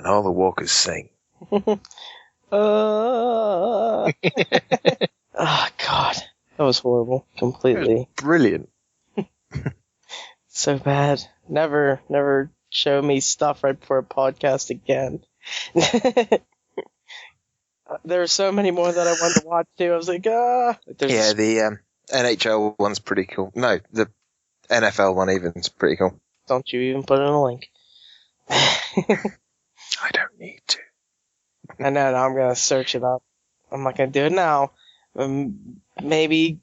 and all the walkers sing. Oh, God. That was horrible. Completely. Was brilliant. So bad. Never show me stuff right before a podcast again. There were so many more that I wanted to watch too. I was like, Yeah, the NHL one's pretty cool. No, the NFL one even is pretty cool. Don't you even put in a link. I don't need to. I know, now I'm going to search it up. I'm not going to do it now. Maybe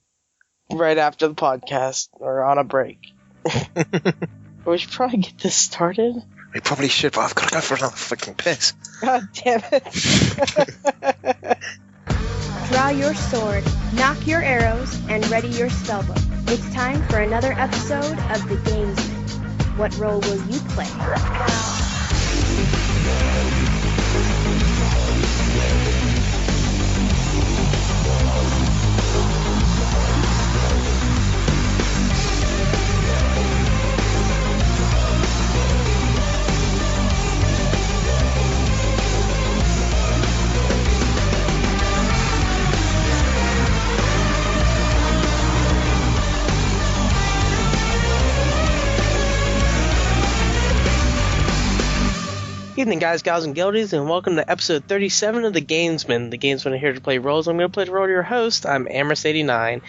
right after the podcast or on a break. We should probably get this started. We probably should, but I've got to go for another fucking piss. God damn it. Draw your sword, knock your arrows, and ready your spellbook. It's time for another episode of The Gamesmen. What role will you play? Evening, guys, gals, and guildies, and welcome to episode 37 of The Gamesmen. The Gamesmen are here to play roles. I'm going to play the role of your host. I'm Amras89.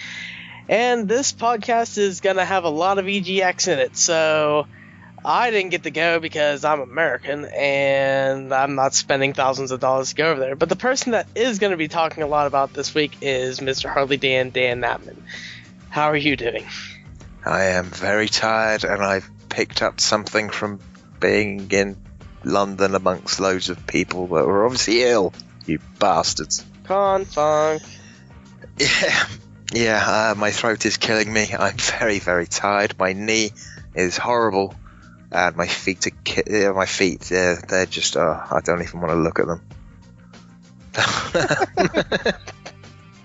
And this podcast is going to have a lot of EGX in it, so I didn't get to go because I'm American, and I'm not spending thousands of dollars to go over there. But the person that is going to be talking a lot about this week is Mr. Hardlydan, Dan Knappman. How are you doing? I am very tired, and I've picked up something from being in London amongst loads of people that were obviously ill, you bastards. Funk. Yeah, my throat is killing me. I'm very, very tired. My knee is horrible, and my feet are they're just, I don't even want to look at them.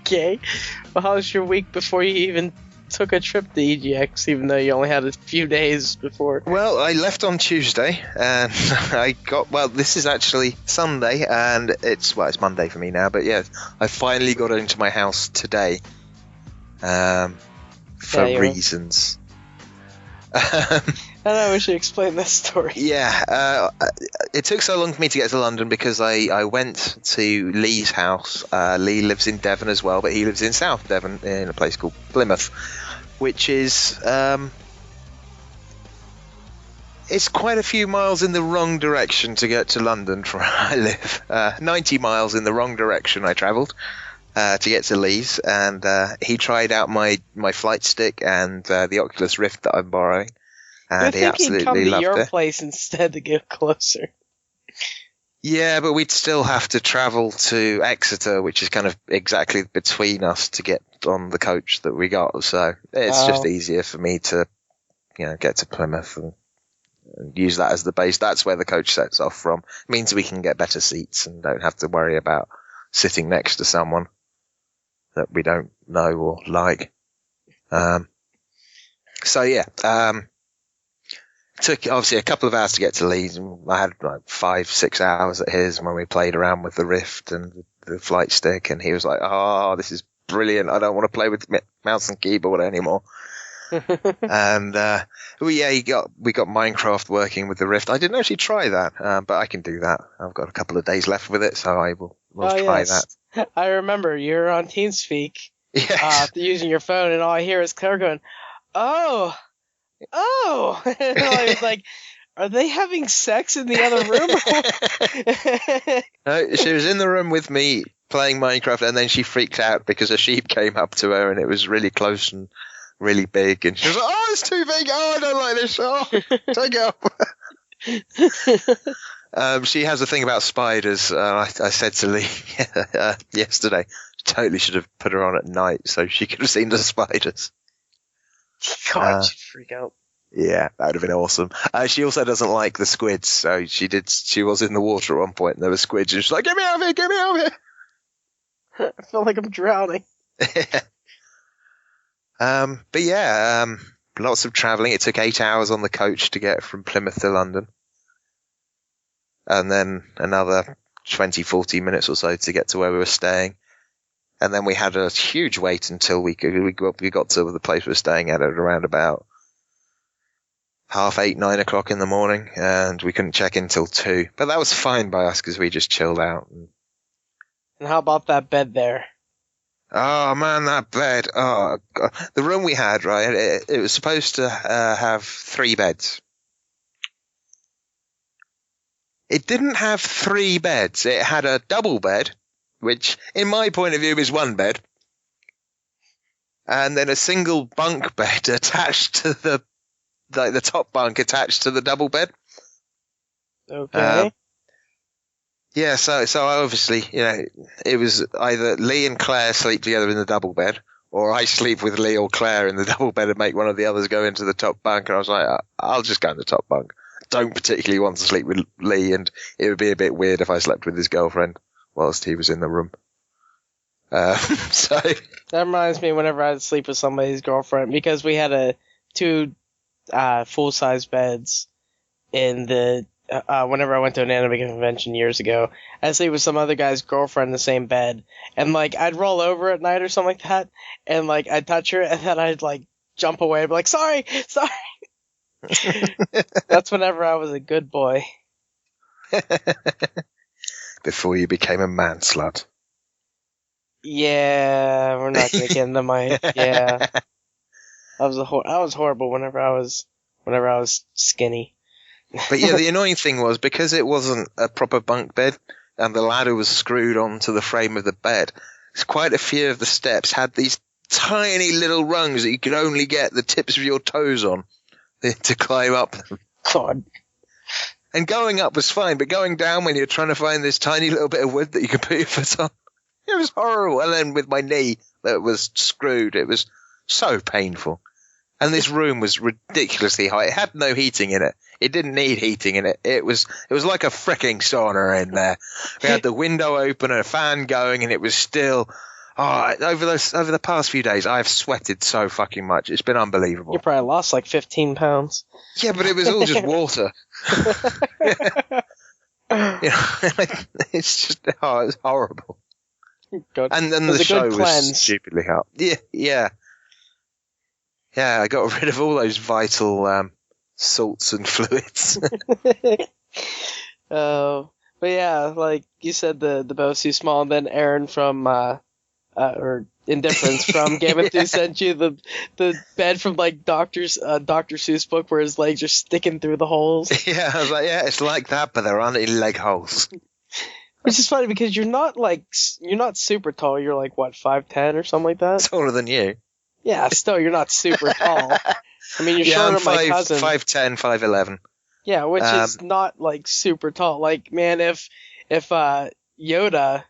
Okay. Well, how was your week before you even took a trip to EGX, even though you only had a few days before? Well, I left on Tuesday, and this is actually Sunday, and it's Monday for me now, but yeah, I finally got into my house today, for reasons. I know, we should explain this story. Yeah, it took so long for me to get to London because I went to Lee's house. Lee lives in Devon as well, but he lives in South Devon in a place called Plymouth, which is it's quite a few miles in the wrong direction to get to London from where I live. 90 miles in the wrong direction I travelled to get to Lee's, and he tried out my flight stick and the Oculus Rift that I'm borrowing. And he absolutely loved it. Come to your place instead to get closer. Yeah, but we'd still have to travel to Exeter, which is kind of exactly between us to get on the coach that we got. So it's just easier for me to, get to Plymouth and use that as the base. That's where the coach sets off from. It means we can get better seats and don't have to worry about sitting next to someone that we don't know or like. Took obviously a couple of hours to get to Leeds, and I had like 5-6 hours at his when we played around with the Rift and the flight stick, and he was like, "Oh, this is brilliant! I don't want to play with mouse and keyboard anymore." And we got Minecraft working with the Rift. I didn't actually try that, but I can do that. I've got a couple of days left with it, so I will try that. I remember you're on TeamSpeak, using your phone, and all I hear is Claire going, "Oh." And I was like, are they having sex in the other room? No, she was in the room with me playing Minecraft, and then she freaked out because a sheep came up to her and it was really close and really big, and she was like, "Oh, it's too big, I don't like this, take it off." She has a thing about spiders. I said to Lee yesterday, totally should have put her on at night so she could have seen the spiders. God, she'd freak out. Yeah, that would have been awesome. She also doesn't like the squids, so she was in the water at one point and there were squids, and she's like, "Get me out of here, get me out of here." I feel like I'm drowning. But yeah, lots of travelling. It took 8 hours on the coach to get from Plymouth to London. and then another 20, 40 minutes or so to get to where we were staying. And then we had a huge wait until we got to the place we were staying at around about 8:30, 9 o'clock in the morning, and we couldn't check in till 2. But that was fine by us because we just chilled out. And how about that bed there? Oh man, that bed! Oh God. The room we had, right? It was supposed to have 3 beds. It didn't have 3 beds. It had a double bed, which, in my point of view, is 1 bed, and then a single bunk bed attached to the top bunk attached to the double bed. Okay. Yeah, so I obviously, it was either Lee and Claire sleep together in the double bed, or I sleep with Lee or Claire in the double bed and make one of the others go into the top bunk. And I was like, I'll just go in the top bunk. Don't particularly want to sleep with Lee, and it would be a bit weird if I slept with his girlfriend whilst he was in the room. So that reminds me whenever I sleep with somebody's girlfriend, because we had 2 full-size beds in the whenever I went to an anime convention years ago. I'd sleep with some other guy's girlfriend in the same bed, and like I'd roll over at night or something like that, and like I'd touch her, and then I'd like jump away and be like, sorry. That's whenever I was a good boy. Before you became a man slut. Yeah, we're not gonna get into my yeah. I was horrible whenever I was skinny. But yeah, the annoying thing was, because it wasn't a proper bunk bed and the ladder was screwed onto the frame of the bed, quite a few of the steps had these tiny little rungs that you could only get the tips of your toes on to climb up them. God. And going up was fine, but going down when you're trying to find this tiny little bit of wood that you could put your foot on, it was horrible. And then with my knee that was screwed, it was so painful. And this room was ridiculously hot. It had no heating in it. It didn't need heating in it. It was like a fricking sauna in there. We had the window open and a fan going, and it was still. Oh, over the past few days, I've sweated so fucking much. It's been unbelievable. You probably lost like 15 pounds. Yeah, but it was all just water. It's just it's horrible. Good. And then the show was stupidly hot. Yeah. Yeah, I got rid of all those vital salts and fluids. Oh, but yeah, like you said, the boat's too small, and then Aaron from or Indifference from Game of Thrones sent you the bed from like Dr. Seuss book where his legs are sticking through the holes. Yeah, I was like, yeah, it's like that, but there aren't any leg holes. Which is funny because you're not super tall. You're like what, 5'10" or something like that. Taller than you. Yeah, still you're not super tall. I mean, you're shorter than my cousin. 5'10", 5'11". Yeah, which is not like super tall. Like, man, if Yoda.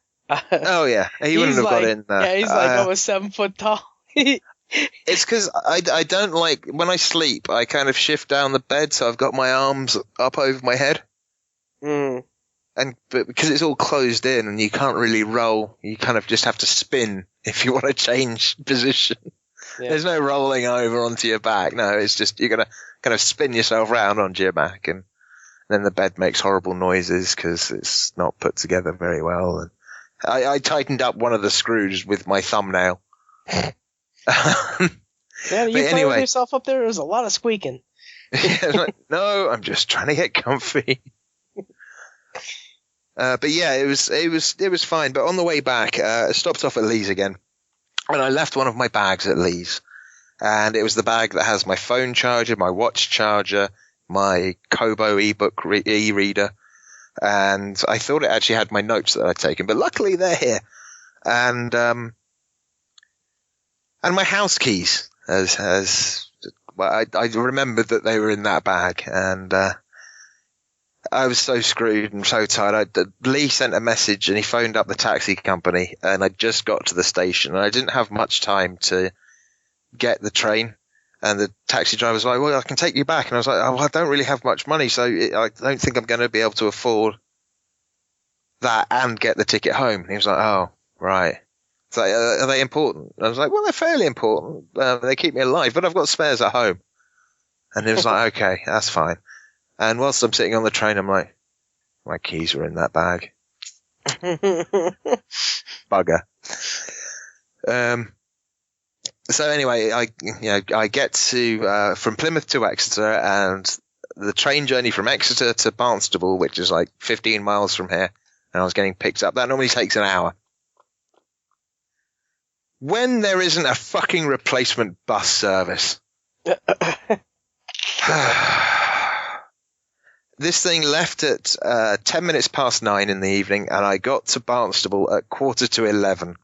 Oh yeah, he wouldn't have got in there. Yeah, he's like almost 7 foot tall. It's because I don't like, when I sleep, I kind of shift down the bed, so I've got my arms up over my head. Mm. But because it's all closed in and you can't really roll, you kind of just have to spin if you want to change position. Yeah. There's no rolling over onto your back. No, it's just you're gonna kind of spin yourself round onto your back, and then the bed makes horrible noises because it's not put together very well. And I tightened up one of the screws with my thumbnail. Man, you playing with yourself up there? There's a lot of squeaking. Yeah, no, I'm just trying to get comfy. But yeah, it was fine. But on the way back, I stopped off at Lee's again, and I left one of my bags at Lee's, and it was the bag that has my phone charger, my watch charger, my Kobo ebook e-reader, and I thought it actually had my notes that I'd taken, but luckily they're here, and my house keys, I remembered that they were in that bag, and I was so screwed and so tired. Lee sent a message and he phoned up the taxi company, and I just got to the station and I didn't have much time to get the train. And the taxi driver was like, well, I can take you back. And I was like, oh, I don't really have much money, so I don't think I'm going to be able to afford that and get the ticket home. And he was like, oh, right. So are they important? And I was like, well, they're fairly important. They keep me alive, but I've got spares at home. And he was like, okay, that's fine. And whilst I'm sitting on the train, I'm like, My keys were in that bag. Bugger. So anyway, I get to from Plymouth to Exeter, and the train journey from Exeter to Barnstable, which is like 15 miles from here, and I was getting picked up. That normally takes an hour. When there isn't a fucking replacement bus service. This thing left at 10 minutes past 9 in the evening, and I got to Barnstable at 11:15.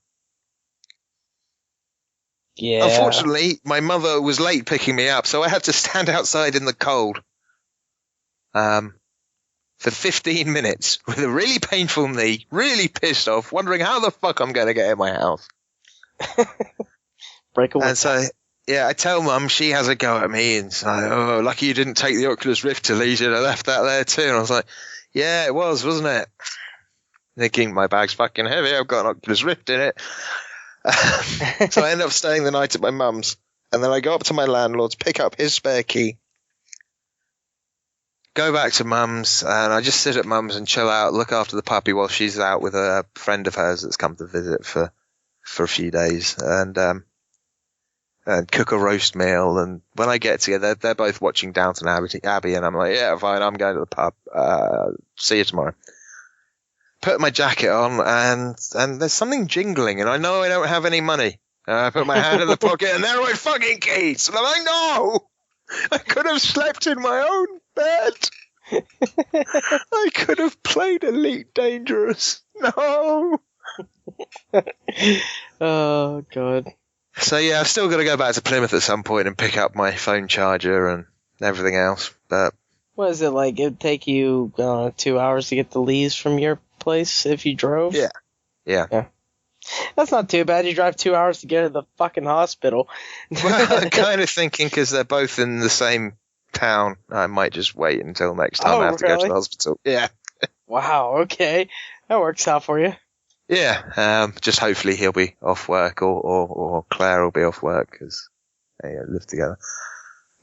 Yeah. Unfortunately, my mother was late picking me up, so I had to stand outside in the cold for 15 minutes with a really painful knee, really pissed off, wondering how the fuck I'm going to get in my house. Break away. And so, yeah, I tell Mum, she has a go at me and say, "Oh, lucky you didn't take the Oculus Rift to Leeds, you'd have left that there too." And I was like, "Yeah, it was, wasn't it?" Thinking my bag's fucking heavy, I've got an Oculus Rift in it. So I end up staying the night at my mum's, and then I go up to my landlord's, pick up his spare key, go back to mum's, and I just sit at mum's and chill out, look after the puppy while she's out with a friend of hers that's come to visit for a few days, and cook a roast meal. And when I get together, they're both watching Downton Abbey, and I'm like, yeah, fine, I'm going to the pub. See you tomorrow. Put my jacket on, and there's something jingling, and I know I don't have any money. I put my hand in the pocket, and there are my fucking keys. And I'm like, no! I could have slept in my own bed. I could have played Elite Dangerous. No! Oh, God. So, yeah, I've still got to go back to Plymouth at some point and pick up my phone charger and everything else. But what is it like? It'd take you 2 hours to get to Leeds from your place if you drove? Yeah. That's not too bad. You drive 2 hours to get to the fucking hospital. Well, I'm kind of thinking because they're both in the same town, I might just wait until next time I have to go to the hospital. Yeah. Wow, okay. That works out for you. Yeah, just hopefully he'll be off work or Claire will be off work because they live together.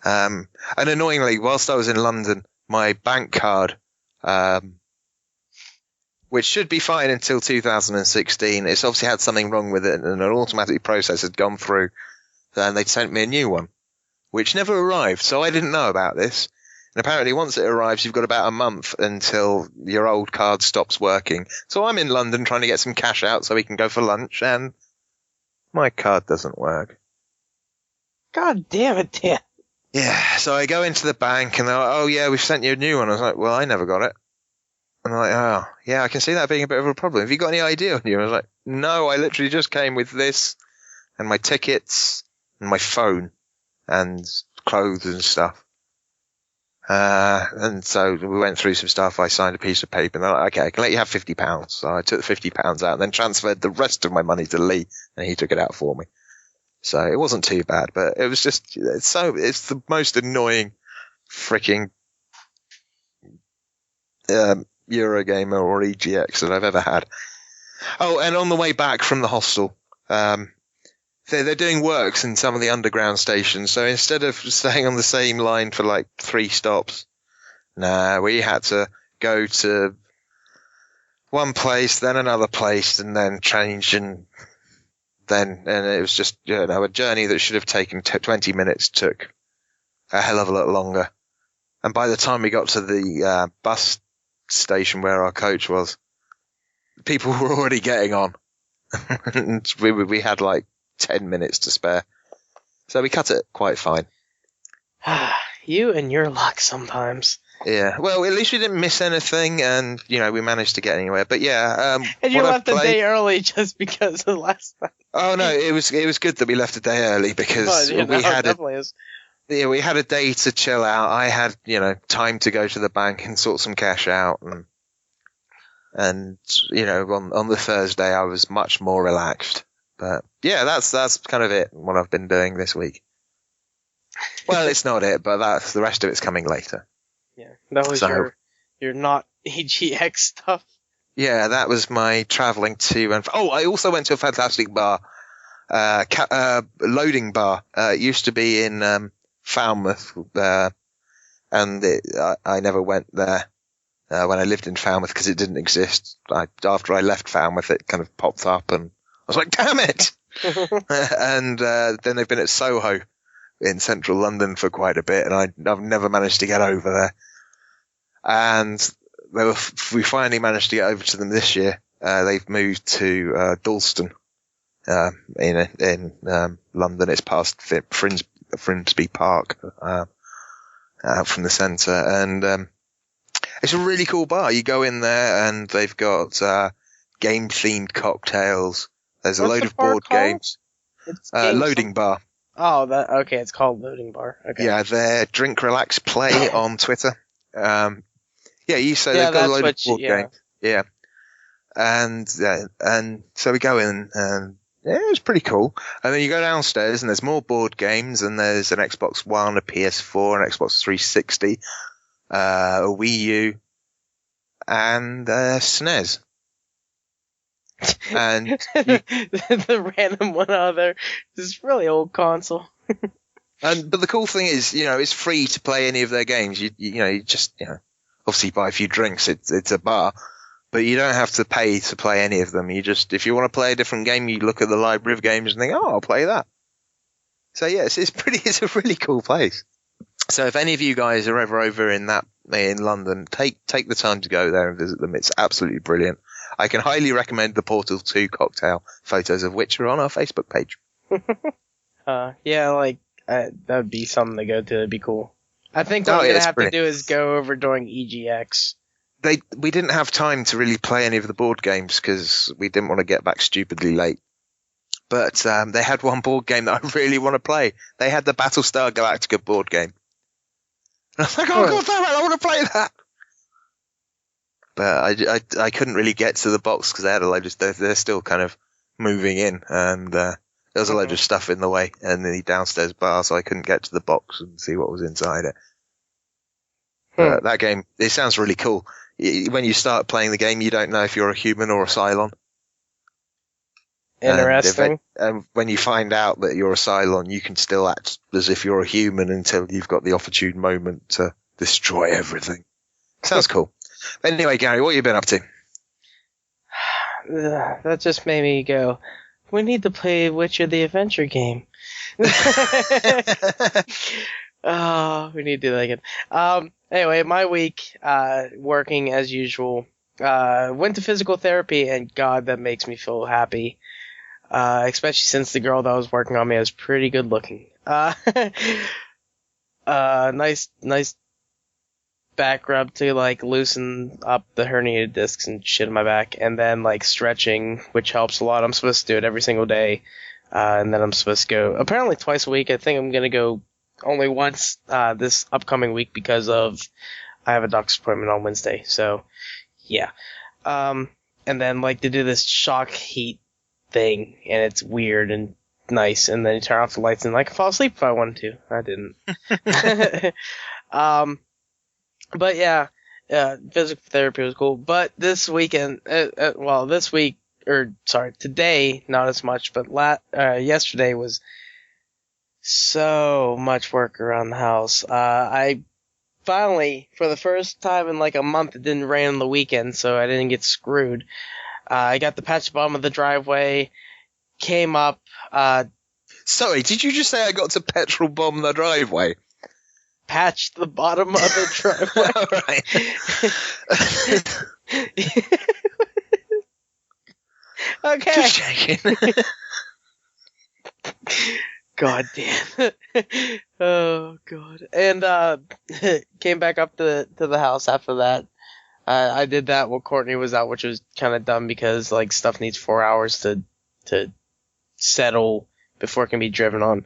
And annoyingly, whilst I was in London, my bank card, which should be fine until 2016, it's obviously had something wrong with it, and an automatic process had gone through, and they'd sent me a new one, which never arrived, so I didn't know about this. And apparently once it arrives, you've got about a month until your old card stops working. So I'm in London trying to get some cash out so we can go for lunch, and my card doesn't work. God damn it, Dan. Yeah, so I go into the bank, and they're like, "Oh, yeah, we've sent you a new one." I was like, "Well, I never got it." And I'm like, "Oh, yeah, I can see that being a bit of a problem. Have you got any ID on you?" I was like, "No, I literally just came with this, and my tickets, and my phone, and clothes and stuff." And so we went through some stuff. I signed a piece of paper, and they're like, "Okay, I can let you have £50. So I took the £50 out and then transferred the rest of my money to Lee, and he took it out for me. So it wasn't too bad, but it was just, it's the most annoying freaking Eurogamer or EGX that I've ever had. Oh, and on the way back from the hostel, they're doing works in some of the underground stations. So instead of staying on the same line for like 3 stops, we had to go to one place, then another place, and then change, and it was just, a journey that should have taken 20 minutes took a hell of a lot longer. And by the time we got to the bus station where our coach was, people were already getting on. And we had like 10 minutes to spare. So we cut it quite fine. You and your luck sometimes. Yeah, well, at least we didn't miss anything, and, we managed to get anywhere. But yeah, and you left a day early just because of last time. Oh no, it was good that we left a day early because we had a day to chill out. I had, time to go to the bank and sort some cash out, and on the Thursday I was much more relaxed. But yeah, that's kind of it. What I've been doing this week. Well, it's not it, but that's the rest of it's coming later. Yeah, that was your not EGX stuff. Yeah, that was my travelling to and I also went to a fantastic bar, loading bar. It used to be in Falmouth, and I never went there. when I lived in Falmouth because it didn't exist. After I left Falmouth, it kind of popped up, and I was like, damn it! And then they've been at Soho in central London for quite a bit, and I've never managed to get over there. And we finally managed to get over to them this year. They've moved to Dalston in London. It's past Frimsby Park out from the centre, and it's a really cool bar. You go in there, and they've got game-themed cocktails. There's a load of board games. It's Loading Bar. Oh, okay. It's called Loading Bar. Okay. Yeah, they're Drink, Relax, Play on Twitter. Yeah, you say they've got a load of board games. Yeah. And so we go in, and yeah, it was pretty cool. And then you go downstairs, and there's more board games, and there's an Xbox One, a PS4, an Xbox 360, a Wii U, and a SNES. And the random one out there, this really old console. But the cool thing is, it's free to play any of their games. You just obviously buy a few drinks. It's a bar, but you don't have to pay to play any of them. You just, if you want to play a different game, you look at the library of games and think, oh, I'll play that. So yeah, it's a really cool place. So if any of you guys are ever over in London, take the time to go there and visit them. It's absolutely brilliant. I can highly recommend the Portal 2 cocktail, photos of which are on our Facebook page. Yeah, that would be something to go to. That'd be cool. I think what I'm going to have to do is go over during EGX. We didn't have time to really play any of the board games because we didn't want to get back stupidly late. But they had one board game that I really want to play. They had the Battlestar Galactica board game. And I was like, oh, God damn it, I want to play that. But I couldn't really get to the box because they had a load of stuff. They're still kind of moving in, and there was a load of stuff in the way in the downstairs bar, so I couldn't get to the box and see what was inside it. That game, it sounds really cool. When you start playing the game, you don't know if you're a human or a Cylon. Interesting. And when you find out that you're a Cylon, you can still act as if you're a human until you've got the opportune moment to destroy everything. Sounds cool. Anyway, Gary, what have you been up to? That just made me go, we need to play Witcher the Adventure game. Oh, we need to do that again. Anyway, my week, working as usual. Went to physical therapy, and God, that makes me feel happy. Especially since the girl that was working on me was pretty good looking. Nice back rub to loosen up the herniated discs and shit in my back, and then stretching, which helps a lot. I'm supposed to do it every single day, and then I'm supposed to go apparently twice a week. I think I'm gonna go only once this upcoming week because of I have a doctor's appointment on Wednesday. So yeah, and then to do this shock heat thing, and it's weird and nice, and then you turn off the lights and I can fall asleep if I wanted to. I didn't. But yeah, physical therapy was cool. But this weekend, today, not as much, but yesterday was so much work around the house. I finally, for the first time in a month, it didn't rain on the weekend, so I didn't get screwed. I got the patch bottom of the driveway, came up. Sorry, did you just say I got to petrol bomb the driveway? Patched the bottom of the driveway. All right. Okay. Just checking. God damn. Oh God. And came back up to the house after that. I did that while Courtney was out, which was kind of dumb because stuff needs 4 hours to settle before it can be driven on.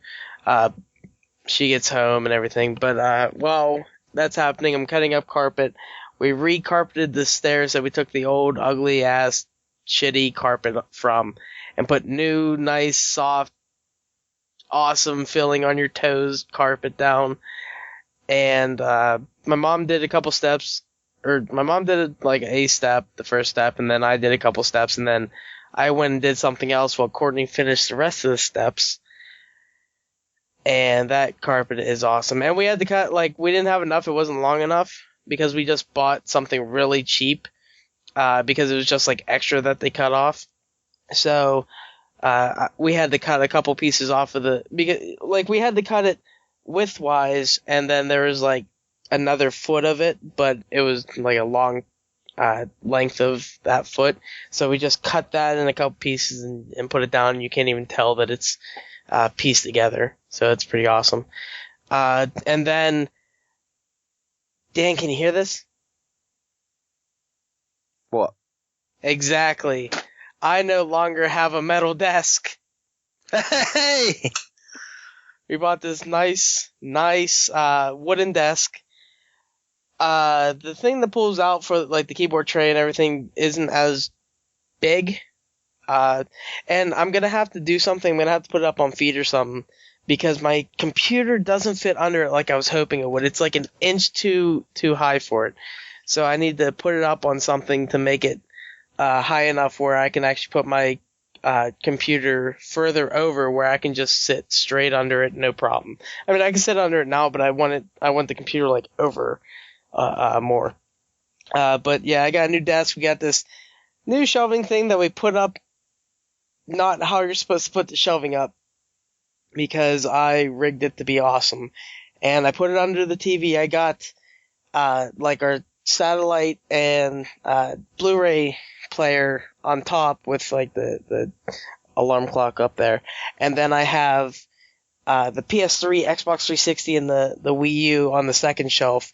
She gets home and everything, but while that's happening, I'm cutting up carpet. We re-carpeted the stairs that we took the old, ugly-ass, shitty carpet from and put new, nice, soft, awesome feeling on your toes carpet down. And my mom did a couple steps, or my mom did a step, the first step, and then I did a couple steps, and then I went and did something else while Courtney finished the rest of the steps. And that carpet is awesome. And we had to cut, we didn't have enough. It wasn't long enough. because we just bought something really cheap, because it was just like extra that they cut off. So, we had to cut a couple pieces off of because we had to cut it widthwise, and then there was like another foot of it, but it was like a long length of that foot. So we just cut that in a couple pieces and put it down, and you can't even tell that it's pieced together. So it's pretty awesome. And then, Dan, can you hear this? What? Exactly. I no longer have a metal desk. Hey! We bought this nice wooden desk. The thing that pulls out for like the keyboard tray and everything isn't as big. And I'm gonna have to do something. I'm gonna have to put it up on feet or something, because my computer doesn't fit under it like I was hoping it would. It's like an inch too high for it. So I need to put it up on something to make it high enough where I can actually put my computer further over, where I can just sit straight under it, no problem. I mean, I can sit under it now, but I want the computer like over more. But yeah, I got a new desk. We got this new shelving thing that we put up, not how you're supposed to put the shelving up, because I rigged it to be awesome. And I put it under the TV. I got like our satellite and Blu-ray player on top with like the alarm clock up there. And then I have the PS3, Xbox 360, and the Wii U on the second shelf.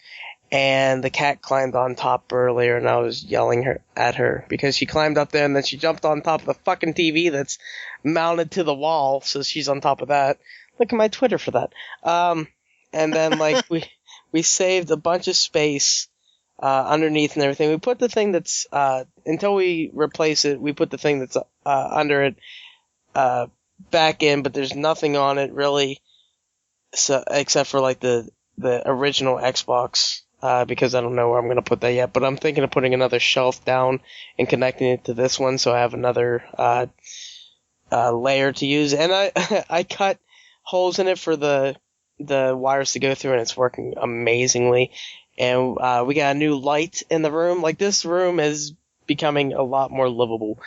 And the cat climbed on top earlier, and I was yelling at her because she climbed up there and then she jumped on top of the fucking TV that's mounted to the wall, so she's on top of that. Look at my Twitter for that. And then like we saved a bunch of space underneath and everything. We put the thing that's until we replace it, we put the thing that's under it back in, but there's nothing on it really, so except for like the original Xbox. Because I don't know where I'm going to put that yet, but I'm thinking of putting another shelf down and connecting it to this one, so I have another layer to use. And I cut holes in it for the wires to go through, and it's working amazingly. And we got a new light in the room. Like, this room is becoming a lot more livable.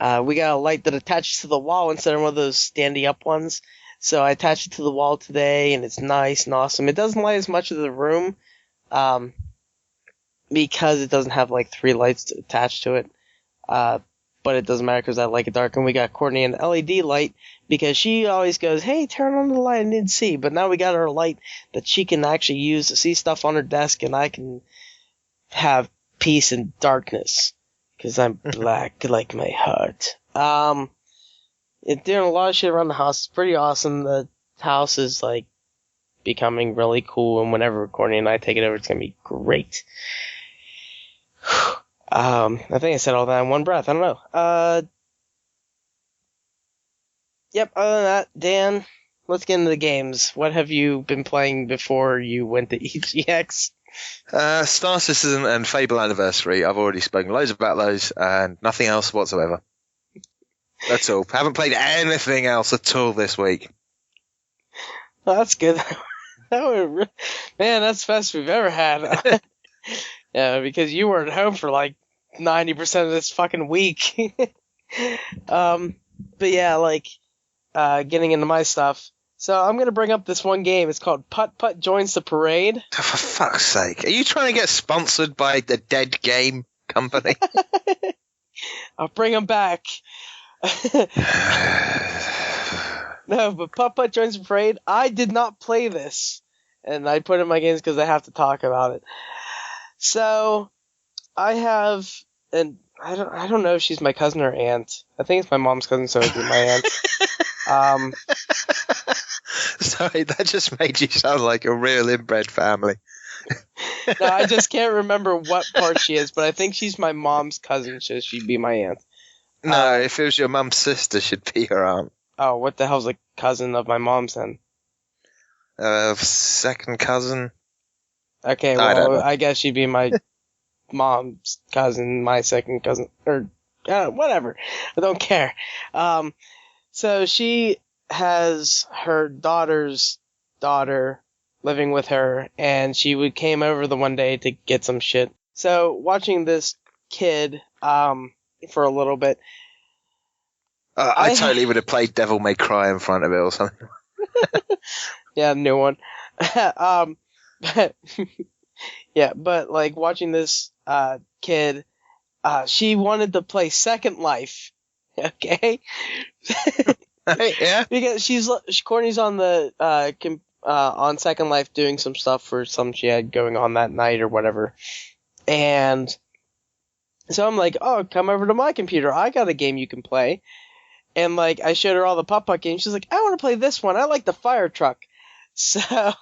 We got a light that attaches to the wall instead of one of those standy up ones. So I attached it to the wall today, and it's nice and awesome. It doesn't light as much of the room, because it doesn't have like 3 lights attached to it. But it doesn't matter because I like it dark. And we got Courtney an LED light because she always goes, "Hey, turn on the light I didn't see." But now we got her a light that she can actually use to see stuff on her desk, and I can have peace and darkness because I'm black like my heart. It's doing a lot of shit around the house. It's pretty awesome. The house is like becoming really cool, and whenever Courtney and I take it over, it's gonna be great. I think I said all that in one breath. I don't know. Yep, other than that, Dan, let's get into the games. What have you been playing before you went to EGX? Star Citizen and Fable Anniversary. I've already spoken loads about those, and nothing else whatsoever. That's all. Haven't played anything else at all this week. Oh, that's good. Man, that's the best we've ever had. Yeah, because you were at home for like 90% of this fucking week. But yeah, like, getting into my stuff. So I'm going to bring up this one game. It's called Putt Putt Joins the Parade. For fuck's sake. Are you trying to get sponsored by the Dead Game Company? I'll bring them back. No, but Putt Putt Joins the Parade, I did not play this. And I put it in my games because I have to talk about it. So, I have, and I don't know if she's my cousin or aunt. I think it's my mom's cousin, so it'd be my aunt. Sorry, that just made you sound like a real inbred family. No, I just can't remember what part she is, but I think she's my mom's cousin, so she'd be my aunt. No, if it was your mum's sister, she'd be her aunt. Oh, what the hell's a cousin of my mom's then? Second cousin. Okay, well, I guess she'd be my mom's cousin, my second cousin, or whatever. I don't care. So she has her daughter's daughter living with her, and she came over the one day to get some shit. So watching this kid for a little bit. I totally would have played Devil May Cry in front of it or something. Yeah, new one. Yeah, but like watching this kid, she wanted to play Second Life. Okay. Yeah. Because Courtney's on the on Second Life doing some stuff for some she had going on that night or whatever, and so I'm like, oh, come over to my computer. I got a game you can play. And, like, I showed her all the putt-putt games. She's like, I want to play this one. I like the fire truck. So,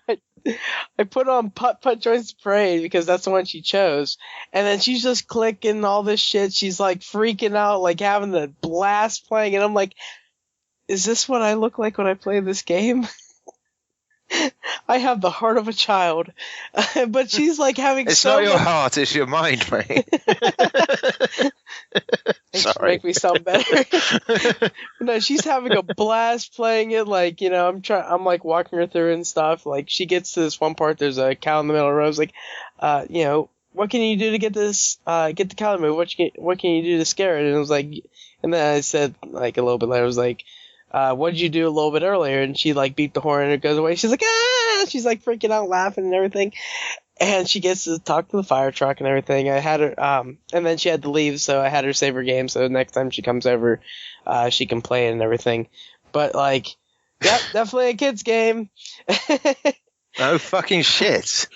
I put on Putt-Putt Joins the Parade because that's the one she chose. And then she's just clicking all this shit. She's, like, freaking out, like, having a blast playing. And I'm like, is this what I look like when I play this game? I have the heart of a child. But she's, like, having It's not your heart, it's your mind, mate. Sorry. Make me sound better. No, she's having a blast playing it. Like, you know, I'm like walking her through and stuff. Like, she gets to this one part. There's a cow in the middle of the road. I was like, you know, what can you do to get this? Get the cow to move. What can you do to scare it? And it was like, and then I said like a little bit later, I was like, what did you do a little bit earlier? And she like beat the horn and it goes away. She's like, ah! She's like freaking out, laughing and everything. And she gets to talk to the fire truck and everything. I had her, and then she had to leave, so I had her save her game. So next time she comes over, she can play it and everything. But like, yep, definitely a kid's game. No fucking shit.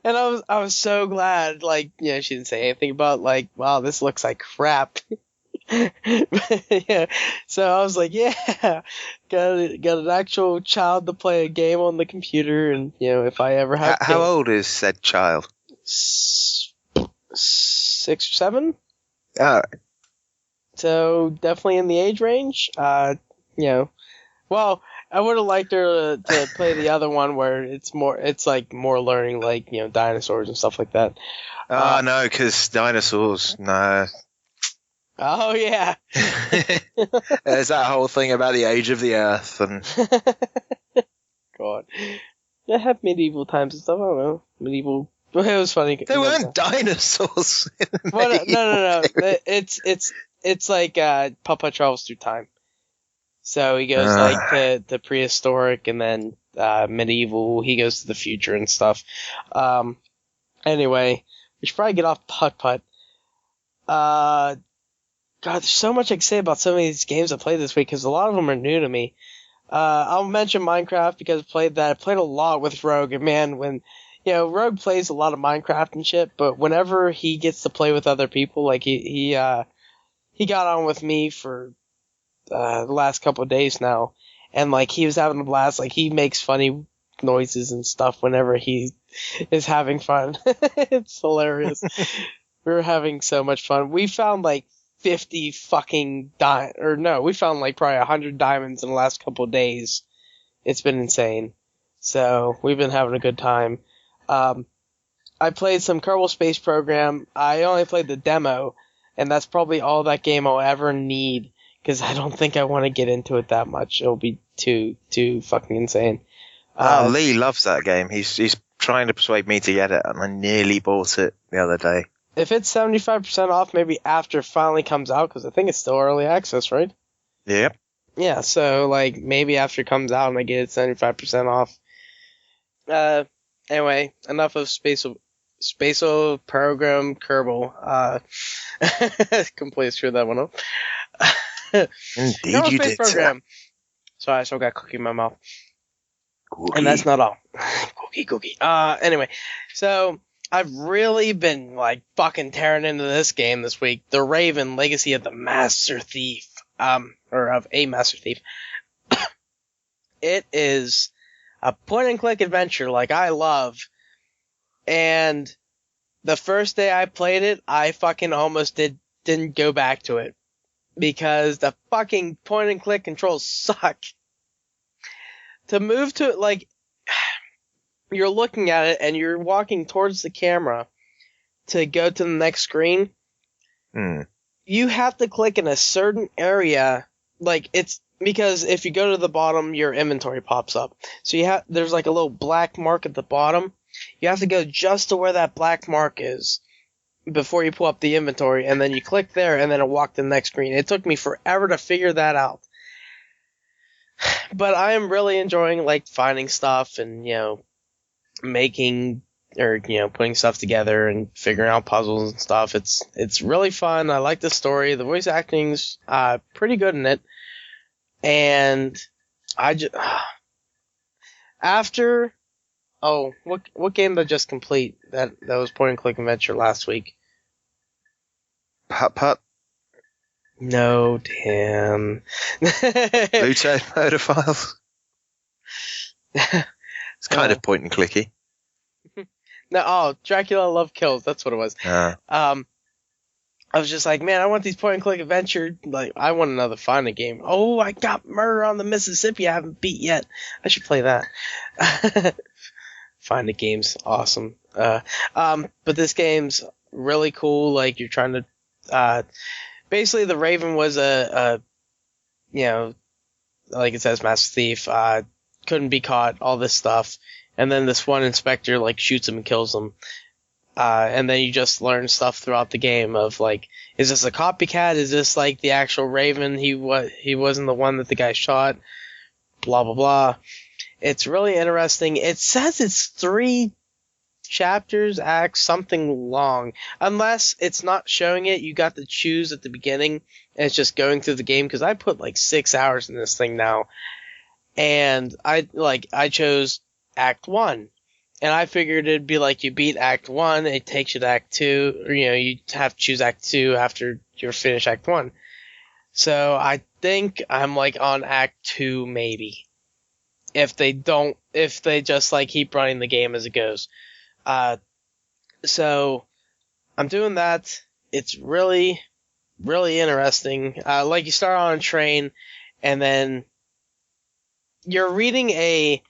And I was so glad. Like, you know, she didn't say anything about like, wow, this looks like crap. Yeah. So I was like, yeah, got an actual child to play a game on the computer, and you know, if I ever have how old is said child? 6 or 7. Alright. So definitely in the age range. You know, well, I would have liked her to play the other one where it's like more learning, like, you know, dinosaurs and stuff like that. No, because dinosaurs, no. Oh, yeah. There's that whole thing about the age of the Earth. And God. They have medieval times and stuff. I don't know. Medieval. It was funny. There weren't dinosaurs. Well, no. It's like Papa travels through time. So he goes like to prehistoric and then medieval. He goes to the future and stuff. Anyway, we should probably get off Putt-Putt. God, there's so much I can say about some of these games I played this week because a lot of them are new to me. I'll mention Minecraft because I played that. I played a lot with Rogue, and man, when, you know, Rogue plays a lot of Minecraft and shit, but whenever he gets to play with other people, like he got on with me for the last couple of days now, and like he was having a blast. Like he makes funny noises and stuff whenever he is having fun. It's hilarious. We were having so much fun. We found like 50 fucking we found like probably 100 diamonds in the last couple of days. It's been insane. So we've been having a good time. I played some Kerbal Space Program. I only played the demo, and that's probably all that game I'll ever need because I don't think I want to get into it that much. It'll be too fucking insane. Lee loves that game. He's trying to persuade me to get it, and I nearly bought it the other day. If it's 75% off, maybe after it finally comes out, because I think it's still early access, right? Yep. Yeah, so, like, maybe after it comes out and I get it 75% off. Anyway, enough of Spatial Program Kerbal. Completely screwed that one up. Indeed you did, Program. Sorry, I still got cookie in my mouth. Cookie. And that's not all. Cookie. Anyway, so I've really been, like, fucking tearing into this game this week. The Raven Legacy of the Master Thief. Or of a Master Thief. It is a point-and-click adventure like I love. And the first day I played it, I fucking almost didn't go back to it. Because the fucking point-and-click controls suck. To move to it, like, you're looking at it and you're walking towards the camera to go to the next screen. You have to click in a certain area like, it's because if you go to the bottom, your inventory pops up. So there's like a little black mark at the bottom. You have to go just to where that black mark is before you pull up the inventory, and then you click there, and then it'll walk to the next screen. It took me forever to figure that out. But I am really enjoying, like, finding stuff and, making, or, putting stuff together and figuring out puzzles and stuff. It's really fun. I like the story. The voice acting's pretty good in it. And I just... After... Oh, what game did I just complete that was point-and-click adventure last week? Putt. No, damn. Pluto Motophiles. It's kind of point-and-clicky. No, Dracula Love Kills, that's what it was. I was just like, man, I want these point-and-click adventure, like, I want another fighting game. Oh, I got Murder on the Mississippi I haven't beat yet. I should play that. Find a game's awesome. But this game's really cool. Like, you're trying to, basically the Raven was like it says, master thief, couldn't be caught, all this stuff. And then this one inspector, like, shoots him and kills him. And then you just learn stuff throughout the game of, like, is this a copycat? Is this, like, the actual Raven? He wasn't the one that the guy shot. Blah, blah, blah. It's really interesting. It says it's 3 chapters, acts, something long. Unless it's not showing it, you got to choose at the beginning, and it's just going through the game, because I put like 6 hours in this thing now. And I chose Act 1. And I figured it'd be like you beat Act 1, it takes you to Act 2, or you have to choose Act 2 after you're finished Act 1. So I think I'm like on Act 2 maybe. If they just like keep running the game as it goes. So I'm doing that. It's really, really interesting. Like, you start on a train, and then you're reading a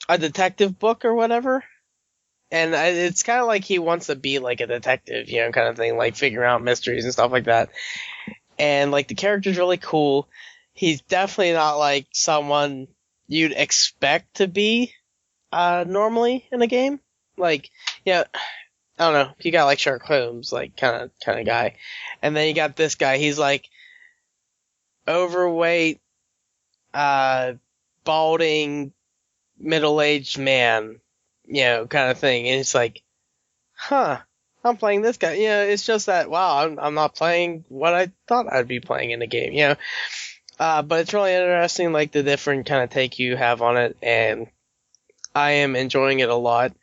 detective book or whatever. And it's kind of like he wants to be like a detective, kind of thing, like figuring out mysteries and stuff like that. And like, the character's really cool. He's definitely not like someone you'd expect to be normally in a game. Like, I don't know. You got like Sherlock Holmes, like kind of guy, and then you got this guy. He's like overweight, balding, middle-aged man, kind of thing. And it's like, I'm playing this guy. It's just that, wow, I'm not playing what I thought I'd be playing in the game. But it's really interesting, like, the different kind of take you have on it, and I am enjoying it a lot.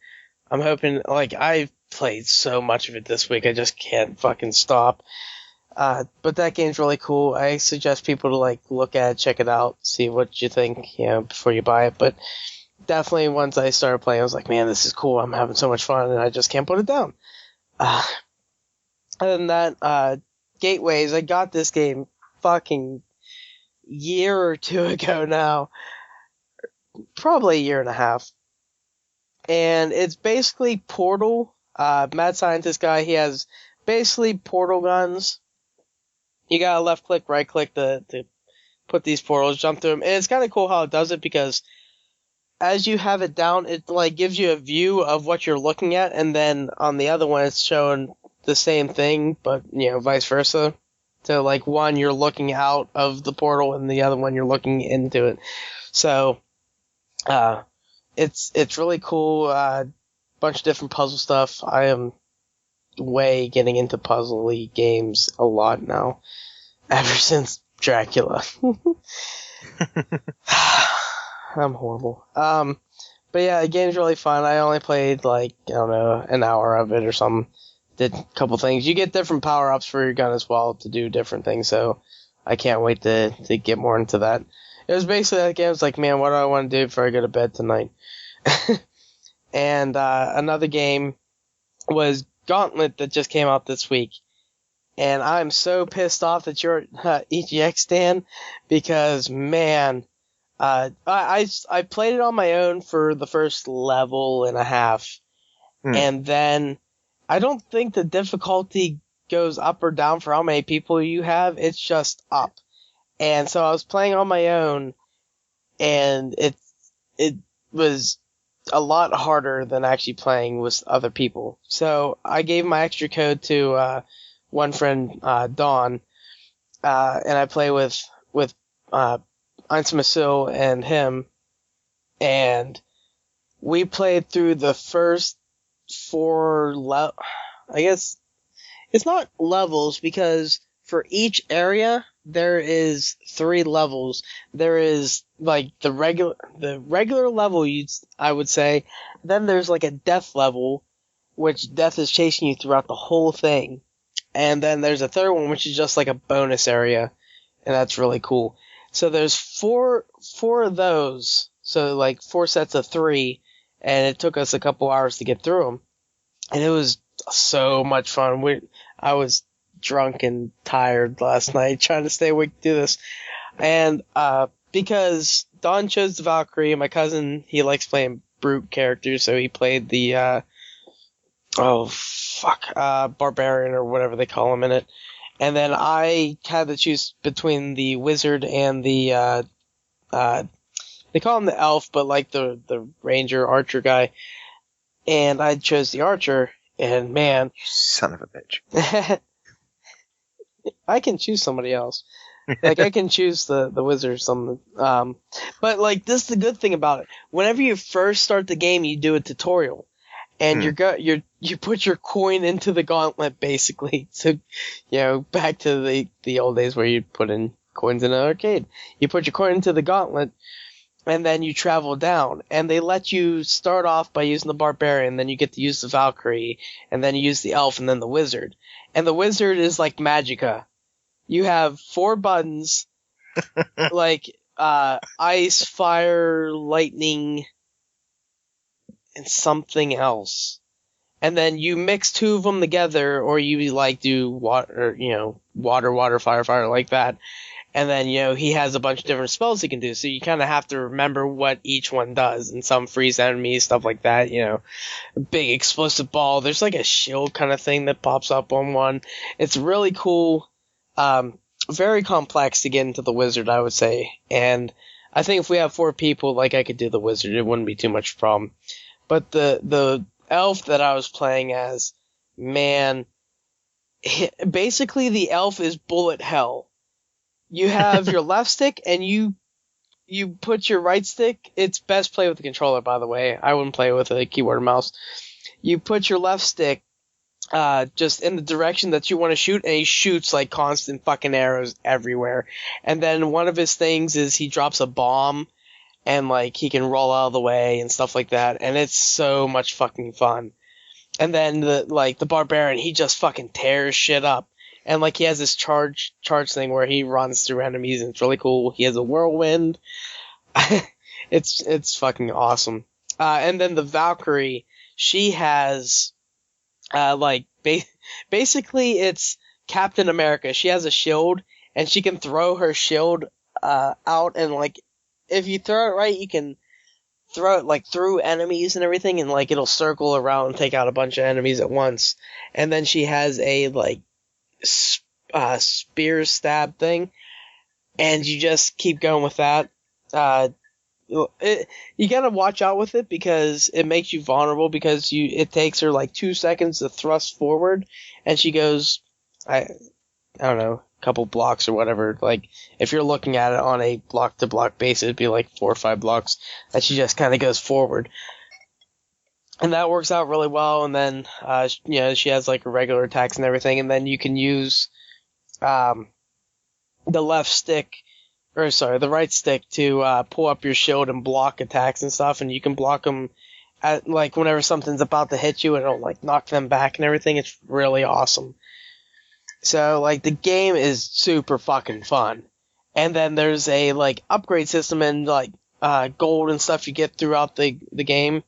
I'm hoping, like, I've played so much of it this week, I just can't fucking stop. But that game's really cool. I suggest people to, like, look at it, check it out, see what you think, before you buy it. But definitely once I started playing, I was like, man, this is cool, I'm having so much fun, and I just can't put it down. Other than that, Gateways, I got this game fucking year or 2 ago now, probably a year and a half, and it's basically Portal. Mad scientist guy, he has basically portal guns. You gotta left click, right click to put these portals, jump through them, and it's kind of cool how it does it, because as you have it down, it like gives you a view of what you're looking at, and then on the other one it's showing the same thing, but vice versa. So, like, one, you're looking out of the portal, and the other one, you're looking into it. So, it's really cool. Bunch of different puzzle stuff. I am way getting into puzzle-y games a lot now. Ever since Dracula. I'm horrible. But yeah, the game's really fun. I only played, like, I don't know, an hour of it or something. Did a couple things. You get different power-ups for your gun as well to do different things, so I can't wait to get more into that. It was basically that game. I was like, man, what do I want to do before I go to bed tonight? And another game was Gauntlet that just came out this week. And I'm so pissed off that you're EGX stan, because, man, I played it on my own for the first level and a half, and then I don't think the difficulty goes up or down for how many people you have. It's just up. And so I was playing on my own, and it was a lot harder than actually playing with other people. So I gave my extra code to one friend, Dawn, and I play with Einzmasil and him, and we played through the first 4 I guess it's not levels, because for each area there is 3 levels. There is like the regular level, I would say. Then there's like a death level, which death is chasing you throughout the whole thing. And then there's a third one, which is just like a bonus area, and that's really cool. So there's four of those, so like 4 sets of 3, and it took us a couple hours to get through them, and it was so much fun. I was drunk and tired last night trying to stay awake to do this, and because Don chose the Valkyrie, my cousin, he likes playing brute characters, so he played the Barbarian or whatever they call him in it. And then I had to choose between the Wizard and the, they call him the Elf, but like the Ranger Archer guy. And I chose the Archer, and man. Son of a bitch. I can choose somebody else. Like, I can choose the Wizard or something. But like, this is the good thing about it. Whenever you first start the game, you do a tutorial. And you put your coin into the gauntlet, basically. So, back to the old days where you'd put in coins in an arcade. You put your coin into the gauntlet, and then you travel down. And they let you start off by using the Barbarian, then you get to use the Valkyrie, and then you use the Elf, and then the Wizard. And the Wizard is like Magicka. You have 4 buttons, like ice, fire, lightning, and something else. And then you mix 2 of them together, or you like do water, water, fire, like that. And then, he has a bunch of different spells he can do, so you kind of have to remember what each one does, and some freeze enemies, stuff like that, a big explosive ball. There's like a shield kind of thing that pops up on one. It's really cool. Very complex to get into the Wizard, I would say. And I think if we have 4 people, like, I could do the Wizard. It wouldn't be too much of a problem. But the Elf that I was playing as, man, basically the Elf is bullet hell. You have your left stick, and you put your right stick. It's best played with the controller, by the way. I wouldn't play with a keyboard and mouse. You put your left stick just in the direction that you want to shoot, and he shoots like constant fucking arrows everywhere. And then one of his things is he drops a bomb, and like he can roll out of the way and stuff like that, and it's so much fucking fun. And then the Barbarian, he just fucking tears shit up. And like he has this charge thing where he runs through enemies, and it's really cool. He has a whirlwind. It's fucking awesome. And then the Valkyrie, she has basically it's Captain America. She has a shield, and she can throw her shield out, and like if you throw it right, you can throw it like through enemies and everything, and like it'll circle around and take out a bunch of enemies at once. And then she has a like spear stab thing, and you just keep going with that. You gotta watch out with it, because it makes you vulnerable, because it takes her like 2 seconds to thrust forward, and she goes, I don't know, a couple blocks or whatever. Like, if you're looking at it on a block to block basis, it'd be like 4 or 5 blocks, and she just kind of goes forward. And that works out really well. And then, she has like regular attacks and everything, and then you can use the right stick to pull up your shield and block attacks and stuff, and you can block them at like whenever something's about to hit you, and it'll like knock them back and everything. It's really awesome. So like the game is super fucking fun. And then there's a like upgrade system, and like gold and stuff you get throughout the game.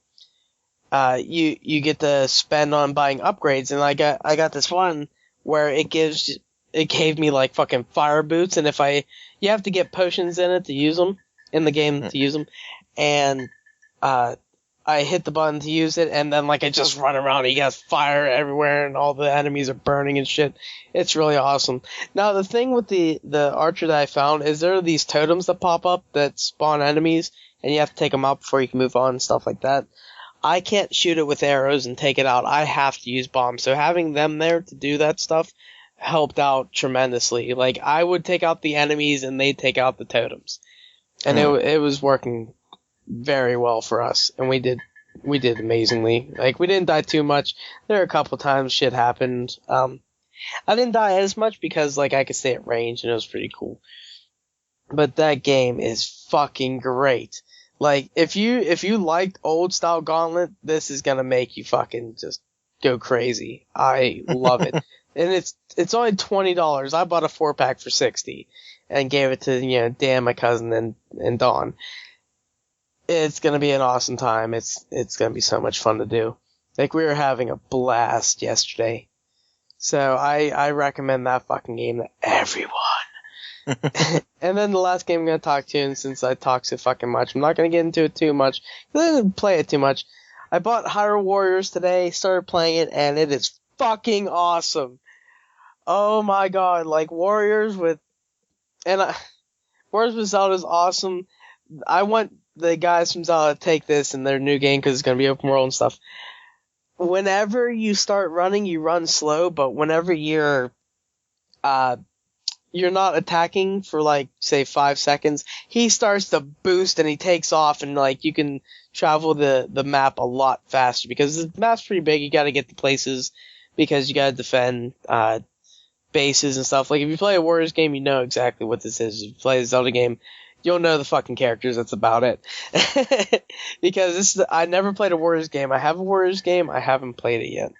You get to spend on buying upgrades, and I got this one where it gave me like fucking fire boots, and you have to get potions in it to use them in the game to use them, and I I hit the button to use it, and then like I just run around. He got fire everywhere, and all the enemies are burning and shit. It's really awesome. Now the thing with the archer that I found is there are these totems that pop up that spawn enemies, and you have to take them out before you can move on and stuff like that. I can't shoot it with arrows and take it out. I have to use bombs. So having them there to do that stuff helped out tremendously. Like, I would take out the enemies and they'd take out the totems. And it was working very well for us. And we did amazingly. Like, we didn't die too much. There were a couple times shit happened. I didn't die as much because, like, I could stay at range and it was pretty cool. But that game is fucking great. Like, if you liked old style Gauntlet, this is gonna make you fucking just go crazy. I love it. And it's only $20. I bought a 4-pack for $60 and gave it to, Dan, my cousin, and Dawn. It's gonna be an awesome time. It's gonna be so much fun to do. Like, we were having a blast yesterday. So I recommend that fucking game to everyone. And then the last game I'm going to talk to, and since I talk so fucking much, I'm not going to get into it too much, because I didn't play it too much. I bought Hyrule Warriors today, started playing it, and it is fucking awesome. Oh my god, like, Warriors with Zelda is awesome. I want the guys from Zelda to take this in their new game, because it's going to be open world and stuff. Whenever you start running, you run slow, but whenever you're not attacking for, like, say 5 seconds, he starts to boost and he takes off, and, like, you can travel the map a lot faster because the map's pretty big. You gotta get to places because you gotta defend bases and stuff. Like, if you play a Warriors game, you know exactly what this is. If you play a Zelda game, you'll know the fucking characters. That's about it. Because I never played a Warriors game. I have a Warriors game. I haven't played it yet.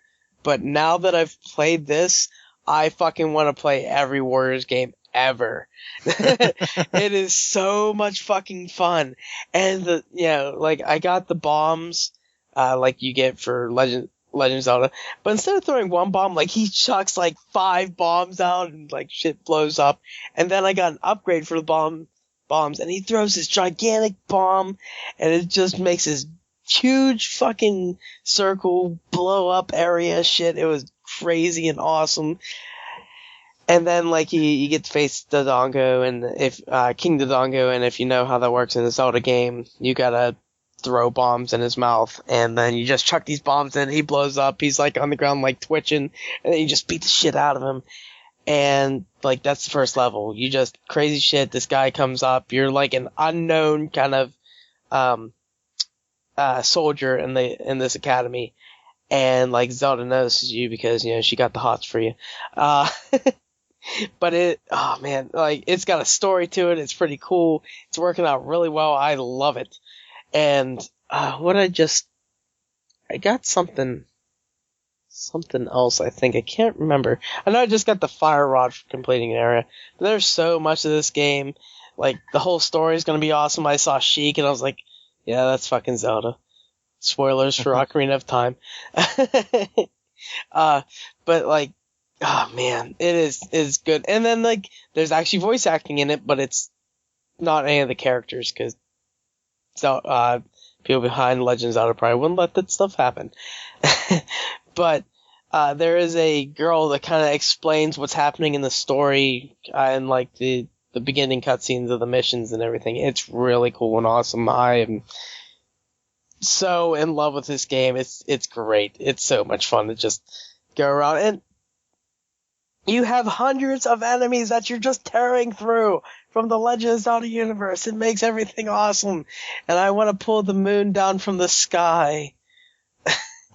But now that I've played this, I fucking want to play every Warriors game ever. It is so much fucking fun. And like, I got the bombs, like you get for Legend Zelda, but instead of throwing one bomb, like, he chucks like 5 bombs out and, like, shit blows up. And then I got an upgrade for the bombs, and he throws this gigantic bomb, and it just makes this huge fucking circle blow up area shit. It was crazy and awesome. And then, like, you get to face Dodongo, and if King Dodongo, and if you know how that works in the Zelda game, you gotta throw bombs in his mouth, and then you just chuck these bombs in, he blows up, he's, like, on the ground, like, twitching, and then you just beat the shit out of him. And, like, that's the first level. You just, crazy shit, this guy comes up, you're, like, an unknown kind of soldier in this academy, and, like, Zelda notices you because, she got the hots for you. But oh man, like, it's got a story to it. It's pretty cool. It's working out really well. I love it. And I got something else. I think I can't remember. I know I just got the fire rod for completing an area. But there's so much of this game. Like, the whole story is gonna be awesome. I saw Sheik and I was like, yeah, that's fucking Zelda. Spoilers for Ocarina of Time. But, like, oh man, it is good. And then, like, there's actually voice acting in it, but it's not any of the characters, because people behind Legend of Zelda probably wouldn't let that stuff happen. But there is a girl that kind of explains what's happening in the story and, like, the beginning cutscenes of the missions and everything. It's really cool and awesome. I am so in love with this game. It's great. It's so much fun to just go around, and you have hundreds of enemies that you're just tearing through from the Legend of Zelda universe. It makes everything awesome. And I want to pull the moon down from the sky.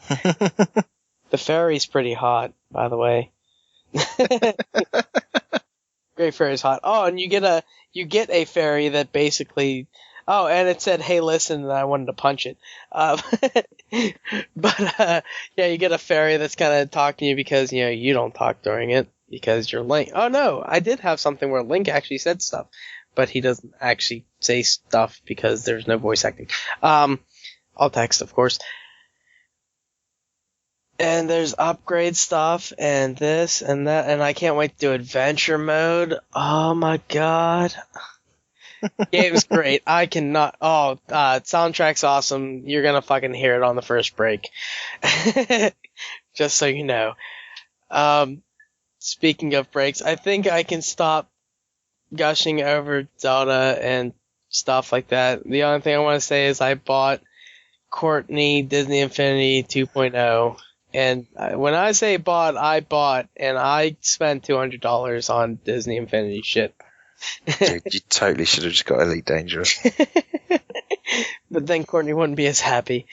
The fairy's pretty hot, by the way. Great Fairy's hot. Oh, and you get a fairy that basically... Oh, and it said, hey, listen, and I wanted to punch it. But you get a fairy that's kind of talking to you because, you don't talk during it because you're Link. Oh, no, I did have something where Link actually said stuff, but he doesn't actually say stuff because there's no voice acting. All text, of course. And there's upgrade stuff and this and that, and I can't wait to do adventure mode. Oh, my God. Game's great. I cannot. Oh, soundtrack's awesome. You're gonna fucking hear it on the first break. Just so you know. Speaking of breaks, I think I can stop gushing over Zelda and stuff like that. The only thing I want to say is I bought Courtney Disney Infinity 2.0. And when I say bought, I bought, and I spent $200 on Disney Infinity shit. Dude, you totally should have just got Elite Dangerous. But then Courtney wouldn't be as happy.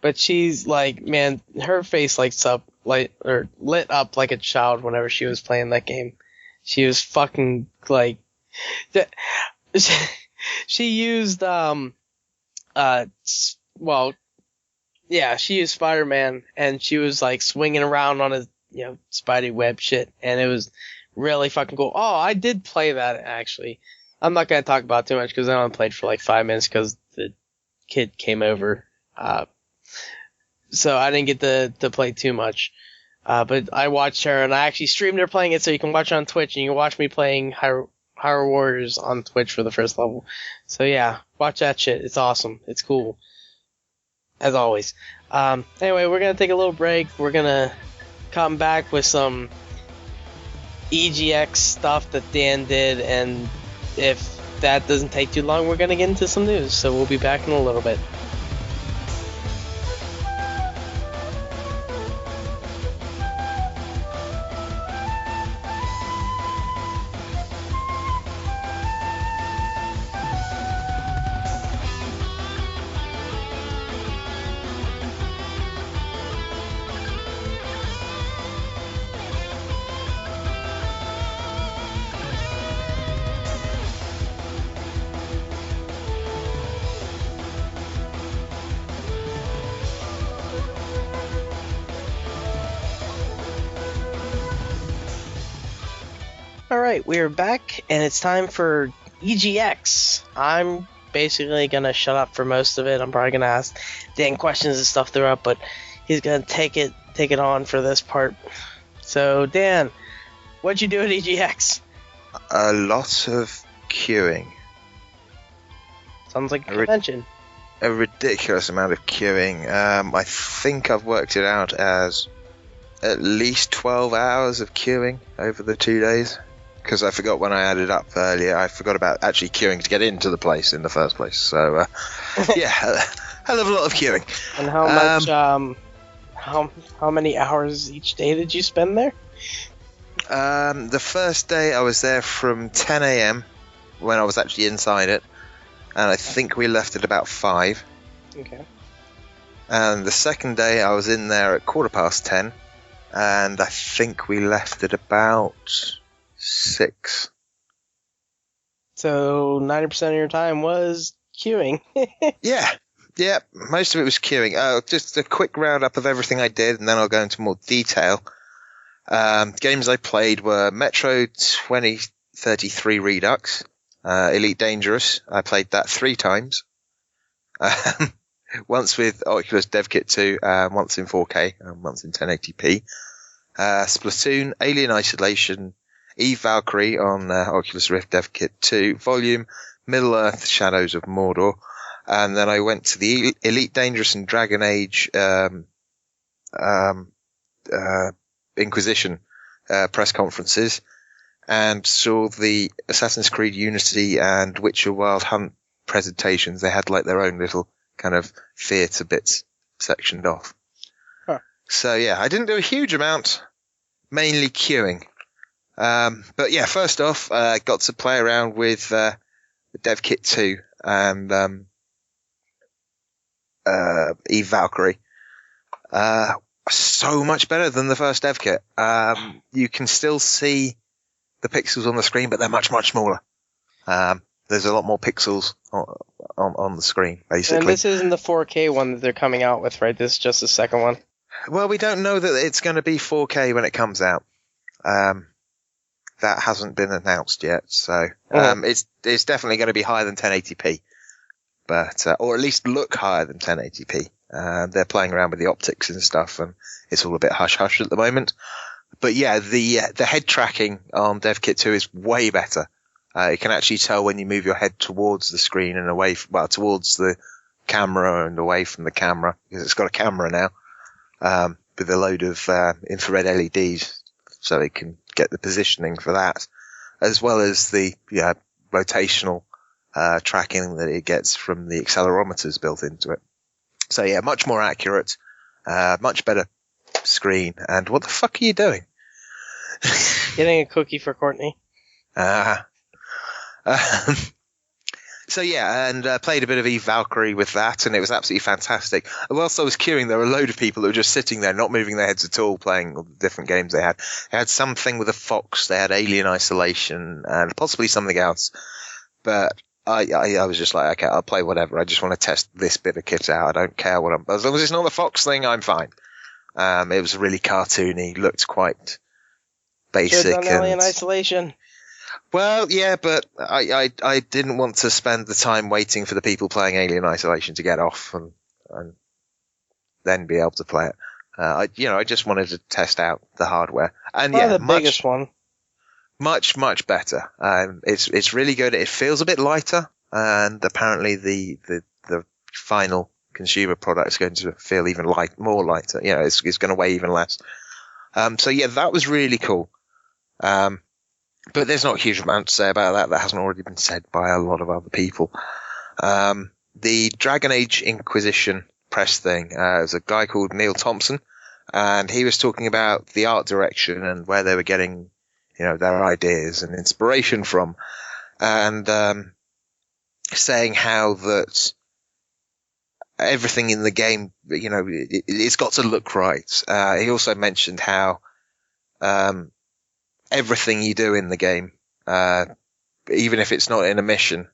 But she's like, man, her face lit up like a child whenever she was playing that game. She was fucking like, she used she used Spider-Man, and she was like swinging around on his, Spidey web shit, and it was really fucking cool. Oh, I did play that, actually. I'm not going to talk about it too much because I only played for like 5 minutes because the kid came over. So I didn't get to play too much. But I watched her, and I actually streamed her playing it, so you can watch it on Twitch, and you can watch me playing Hyrule Warriors on Twitch for the first level. So yeah, watch that shit. It's awesome. It's cool. As always. Anyway, we're going to take a little break. We're going to come back with some EGX stuff that Dan did, and if that doesn't take too long, we're going to get into some news. So we'll be back in a little bit. Alright, we are back, and it's time for EGX. I'm basically going to shut up for most of it. I'm probably going to ask Dan questions and stuff throughout, but he's going to take it on for this part. So, Dan, what'd you do at EGX? A lot of queuing. Sounds like a convention. A ridiculous amount of queuing. I think I've worked it out as at least 12 hours of queuing over the 2 days. Because I forgot when I added up earlier, I forgot about actually queuing to get into the place in the first place. So, yeah, hell of a lot of queuing. And how much, how many hours each day did you spend there? The first day I was there from 10 a.m. when I was actually inside it. And I think we left at about 5. Okay. And the second day I was in there at 10:15. And I think we left at about 6. So 90% of your time was queuing. Yeah, most of it was queuing. Just a quick roundup of everything I did, and then I'll go into more detail. Games I played were Metro 2033 Redux, Elite Dangerous. I played that 3 times. Once with Oculus Dev Kit 2, once in 4K, and once in 1080p. Splatoon, Alien Isolation, Eve Valkyrie on Oculus Rift Dev Kit 2, Volume, Middle-earth, Shadows of Mordor, and then I went to the Elite Dangerous and Dragon Age Inquisition press conferences, and saw the Assassin's Creed Unity and Witcher Wild Hunt presentations. They had like their own little kind of theatre bits sectioned off. Huh. So yeah, I didn't do a huge amount, mainly queuing. But yeah, first off, got to play around with the Dev Kit 2 and Eve Valkyrie. So much better than the first Dev Kit. You can still see the pixels on the screen, but they're much, much smaller. There's a lot more pixels on the screen, basically. And this isn't the 4K one that they're coming out with, right? This is just the second one. Well, we don't know that it's going to be 4K when it comes out. That hasn't been announced yet, so it's definitely going to be higher than 1080p, but or at least look higher than 1080p. They're playing around with the optics and stuff, and it's all a bit hush hush at the moment. But yeah, the head tracking on Dev Kit 2 is way better It can actually tell when you move your head towards the screen and away, towards the camera and away from the camera, because it's got a camera now, with a load of infrared LEDs, so it can get the positioning for that, as well as the rotational tracking that it gets from the accelerometers built into it. So yeah, much more accurate, much better screen. And what the fuck are you doing? Getting a cookie for Courtney. So yeah, and played a bit of Eve Valkyrie with that, and it was absolutely fantastic. Whilst I was queuing, there were a load of people that were just sitting there, not moving their heads at all, playing all the different games they had. They had something with a fox, they had Alien Isolation, and possibly something else. But I was just like, okay, I'll play whatever. I just want to test this bit of kit out. I don't care as long as it's not the fox thing, I'm fine. It was really cartoony, looked quite basic. Should've done Alien Isolation. Well, yeah, but I didn't want to spend the time waiting for the people playing Alien Isolation to get off and then be able to play it. I just wanted to test out the hardware. And yeah, the biggest one. Much better. It's really good. It feels a bit lighter, and apparently the final consumer product is going to feel even more lighter. It's going to weigh even less. So yeah, that was really cool. But there's not a huge amount to say about that hasn't already been said by a lot of other people. The Dragon Age Inquisition press thing, there's a guy called Neil Thompson, and he was talking about the art direction and where they were getting, their ideas and inspiration from, and saying how that everything in the game, it's got to look right. He also mentioned how everything you do in the game, even if it's not in a mission,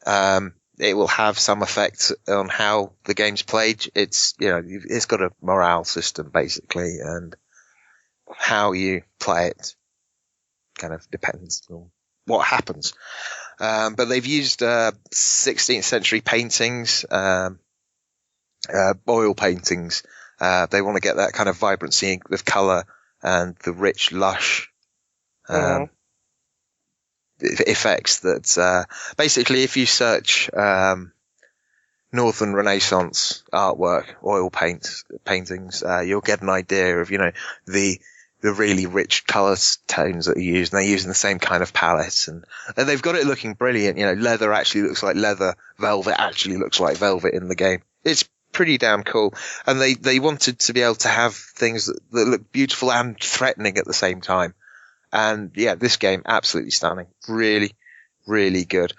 it will have some effect on how the game's played. It's got a morale system basically, and how you play it kind of depends on what happens. But they've used 16th century paintings, oil paintings. They want to get that kind of vibrancy with colour and the rich, lush effects that basically if you search Northern Renaissance artwork, oil paintings, you'll get an idea of the really rich colour tones that are used, and they're using the same kind of palettes, and they've got it looking brilliant. Leather actually looks like leather, velvet actually looks like velvet in the game. It's pretty damn cool, and they wanted to be able to have things that look beautiful and threatening at the same time. And yeah, this game, absolutely stunning. Really, really good.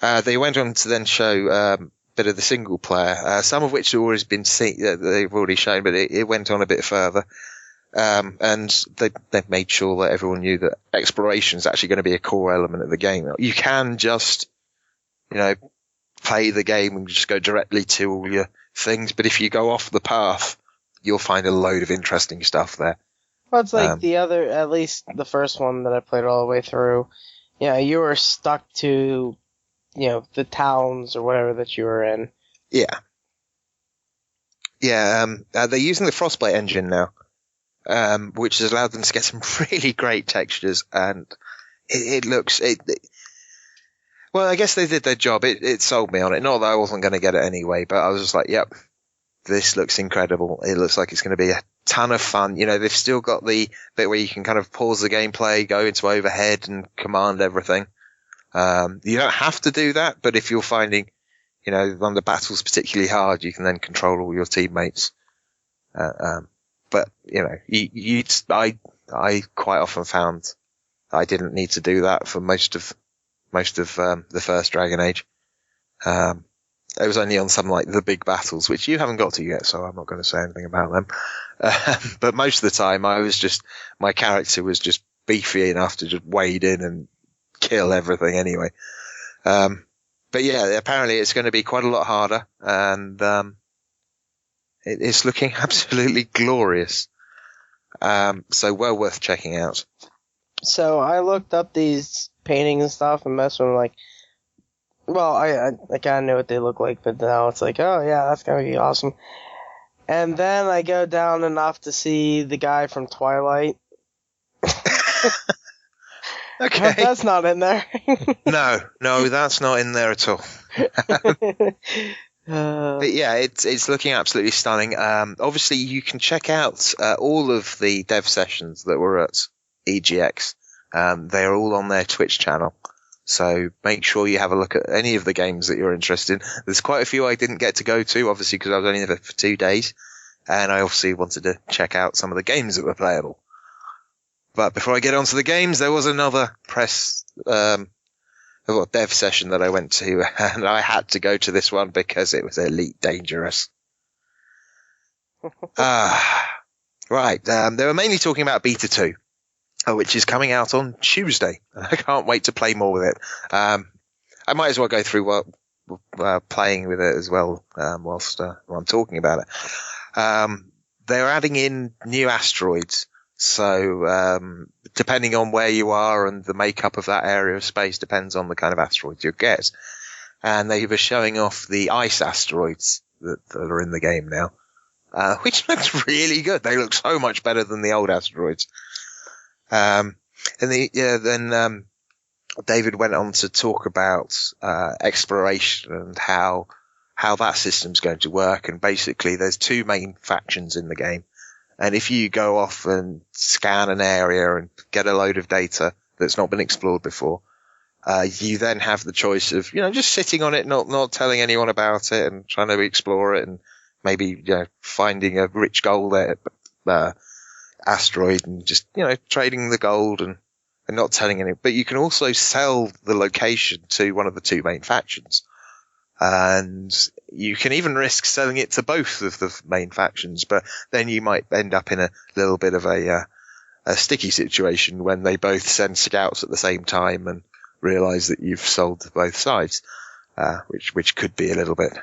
They went on to then show a bit of the single player, some of which have already been seen, they've already shown, but it went on a bit further. And they've made sure that everyone knew that exploration is actually going to be a core element of the game. You can just, play the game and just go directly to all your things, but if you go off the path, you'll find a load of interesting stuff there. Well, it's like the other, at least the first one that I played all the way through. You were stuck to, the towns or whatever that you were in. Yeah. Yeah, they're using the Frostbite engine now, which has allowed them to get some really great textures, and it looks... Well, I guess they did their job. It sold me on it. Not that I wasn't going to get it anyway, but I was just like, yep, this looks incredible. It looks like it's going to be a ton of fun. They've still got the bit where you can kind of pause the gameplay, go into overhead and command everything. You don't have to do that, but if you're finding, one of the battles particularly hard, you can then control all your teammates. But, I quite often found I didn't need to do that for most of the first Dragon Age. It was only on some like the big battles, which you haven't got to yet, so I'm not going to say anything about them. But most of the time, my character was just beefy enough to just wade in and kill everything anyway. But yeah, apparently it's going to be quite a lot harder, and it's looking absolutely glorious. So well worth checking out. So I looked up these paintings and stuff and messed with them, I kind of knew what they look like, but now it's like, oh yeah, that's going to be awesome. And then I go down enough to see the guy from Twilight. Okay. That's not in there. No, that's not in there at all. But yeah, it's looking absolutely stunning. Obviously, you can check out all of the dev sessions that were at EGX. They are all on their Twitch channel. So make sure you have a look at any of the games that you're interested in. There's quite a few I didn't get to go to, obviously, because I was only there for 2 days. And I obviously wanted to check out some of the games that were playable. But before I get on to the games, there was another dev session that I went to, and I had to go to this one because it was Elite Dangerous. Right. They were mainly talking about Beta 2, which is coming out on Tuesday. I can't wait to play more with it. I might as well go through playing with it as well whilst I'm talking about it. They're adding in new asteroids. So, depending on where you are and the makeup of that area of space depends on the kind of asteroids you get. And they were showing off the ice asteroids that are in the game now, which looks really good. They look so much better than the old asteroids. Then David went on to talk about, exploration and how that system's going to work. And basically there's 2 main factions in the game. And if you go off and scan an area and get a load of data that's not been explored before, you then have the choice of, just sitting on it, not telling anyone about it and trying to explore it and maybe, finding a rich gold asteroid and just, trading the gold and not telling anyone. But you can also sell the location to one of the 2 main factions. And you can even risk selling it to both of the main factions, but then you might end up in a little bit of a sticky situation when they both send scouts at the same time and realize that you've sold to both sides, which could be a little bit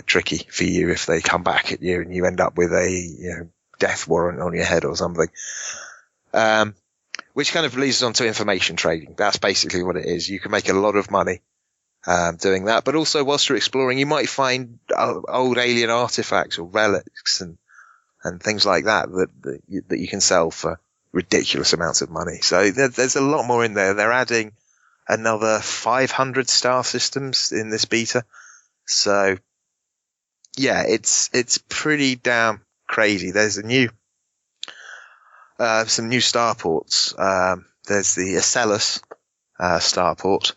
tricky for you if they come back at you and you end up with a, death warrant on your head or something. Which kind of leads us on to information trading. That's basically what it is. You can make a lot of money doing that, but also whilst you're exploring, you might find old alien artifacts or relics and things like that you can sell for ridiculous amounts of money. So there's a lot more in there. They're adding another 500 star systems in this beta. So yeah, it's pretty damn crazy. There's some new starports. There's the Acellus starport.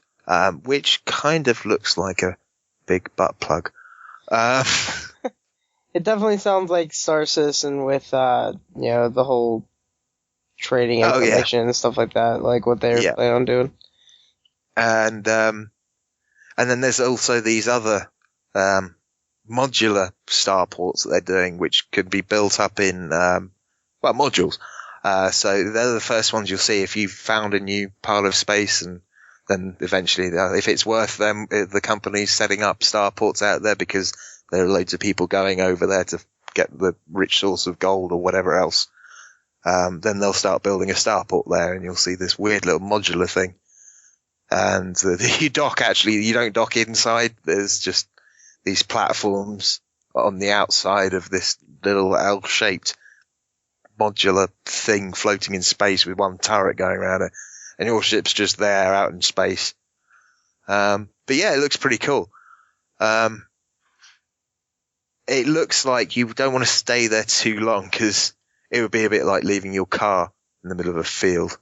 Which kind of looks like a big butt plug. It definitely sounds like Star Citizen with, the whole trading information and stuff like that, like what they're planning on doing. And then there's also these other, modular starports that they're doing, which can be built up in, modules. So they're the first ones you'll see if you've found a new part of space, and then eventually, if it's worth them, the company's setting up starports out there because there are loads of people going over there to get the rich source of gold or whatever else. Then they'll start building a starport there, and you'll see this weird little modular thing. And you don't dock inside. There's just these platforms on the outside of this little L-shaped modular thing floating in space with one turret going around it. And your ship's just there out in space. But yeah, it looks pretty cool. It looks like you don't want to stay there too long because it would be a bit like leaving your car in the middle of a field,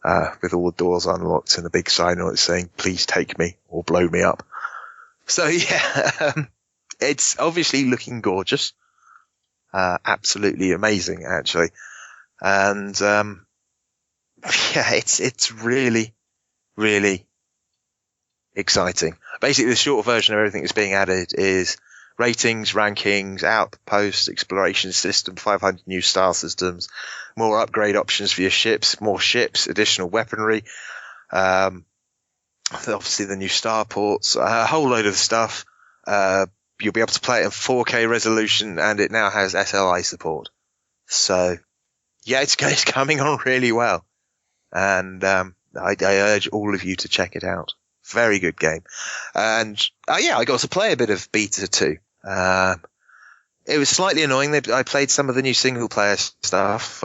with all the doors unlocked and a big sign on it saying, "Please take me or blow me up." So yeah, it's obviously looking gorgeous. Absolutely amazing, actually. And, yeah, it's really, really exciting. Basically, the short version of everything that's being added is ratings, rankings, outposts, exploration system, 500 new star systems, more upgrade options for your ships, more ships, additional weaponry, obviously the new starports, a whole load of stuff. You'll be able to play it in 4K resolution, and it now has SLI support. So, yeah, it's coming on really well. And I urge all of you to check it out. Very good game. And yeah, I got to play a bit of Beta 2. It was slightly annoying. I played some of the new single player stuff,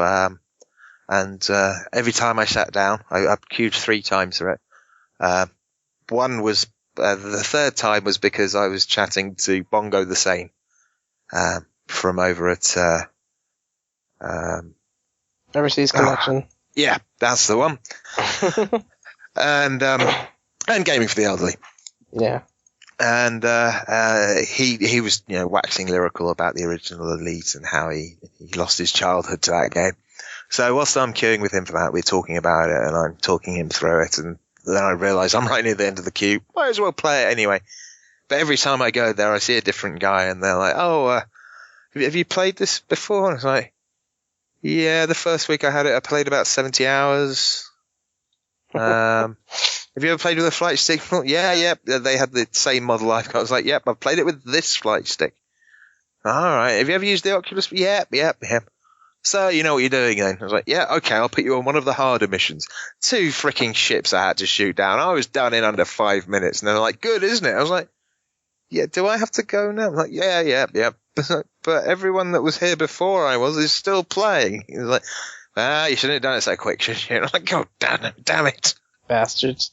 And every time I sat down, I queued 3 times for it. One was the third time was because I was chatting to Bongo the Sane from over at Overseas Connection. Yeah, that's the one. and Gaming for the Elderly. Yeah. And he was waxing lyrical about the original Elite and how he lost his childhood to that game. So whilst I'm queuing with him for that, we're talking about it and I'm talking him through it, and then I realise I'm right near the end of the queue. Might as well play it anyway. But every time I go there, I see a different guy, and they're like, "Oh, have you played this before?" And it's like, "Yeah, the first week I had it, I played about 70 hours." Have you ever played with a flight stick? Yeah. They had the same model I've got. I was like, "Yep, I've played it with this flight stick." All right. Have you ever used the Oculus? Yep. So you know what you're doing then? I was like, yeah, okay, I'll put you on one of the harder missions. 2 freaking ships I had to shoot down. I was done in under 5 minutes, and they're like, good, isn't it? I was like, yeah, do I have to go now? I'm like, yeah. But everyone that was here before I was is still playing. He was like, you shouldn't have done it so quick, should you? And I'm like, oh, damn it. Bastards.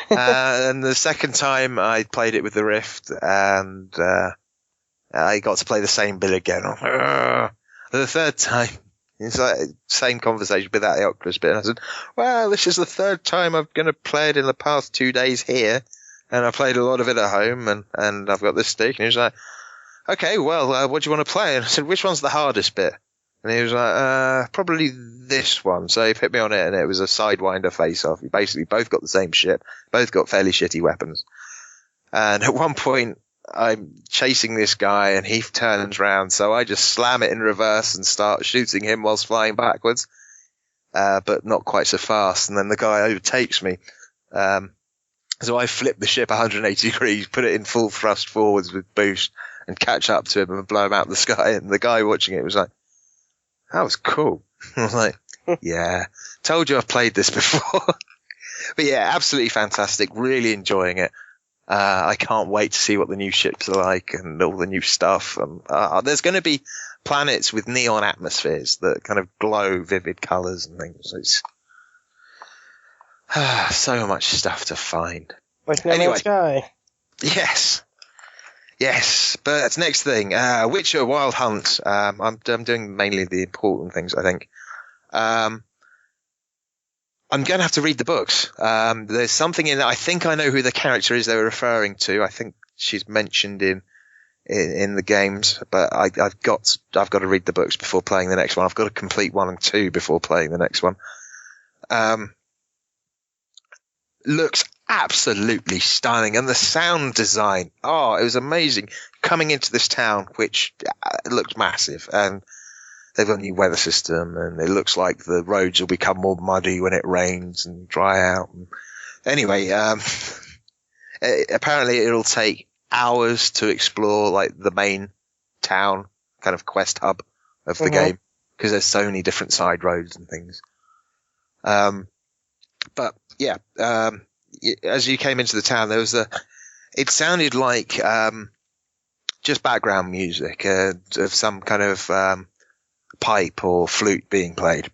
And the second time I played it with the Rift, and I got to play the same bit again. I'm like, the third time, it's like same conversation without the Oculus bit. And I said, well, this is the third time I'm going to play it in the past 2 days here. And I played a lot of it at home, and I've got this stick. And he was like, okay, well, what do you want to play? And I said, which one's the hardest bit? And he was like, probably this one. So he put me on it, and it was a Sidewinder face-off. We basically both got the same shit. Both got fairly shitty weapons. And at one point, I'm chasing this guy and he turns round, so I just slam it in reverse and start shooting him whilst flying backwards, but not quite so fast. And then the guy overtakes me. So I flip the ship 180 degrees, put it in full thrust forwards with boost, and catch up to him and blow him out of the sky. And the guy watching it was like, that was cool. I was like, yeah, told you I've played this before. But yeah, absolutely fantastic. Really enjoying it. I can't wait to see what the new ships are like and all the new stuff. There's going to be planets with neon atmospheres that kind of glow vivid colours and things. It's so much stuff to find. Like No Man's Sky. Yes. But that's next thing. Witcher Wild Hunt. I'm doing mainly the important things, I think. I'm going to have to read the books. There's something in there. I think I know who the character is they were referring to. I think she's mentioned in the games, but I've got to read the books before playing the next one. I've got to complete 1 and 2 before playing the next one. Looks absolutely stunning, and the sound design. Oh, it was amazing. Coming into this town, which looked massive, and they've got a new weather system, and it looks like the roads will become more muddy when it rains and dry out. Anyway, apparently it'll take hours to explore like the main town kind of quest hub of the game, because there's so many different side roads and things. But yeah, as you came into the town, there was it sounded like just background music of some kind of pipe or flute being played.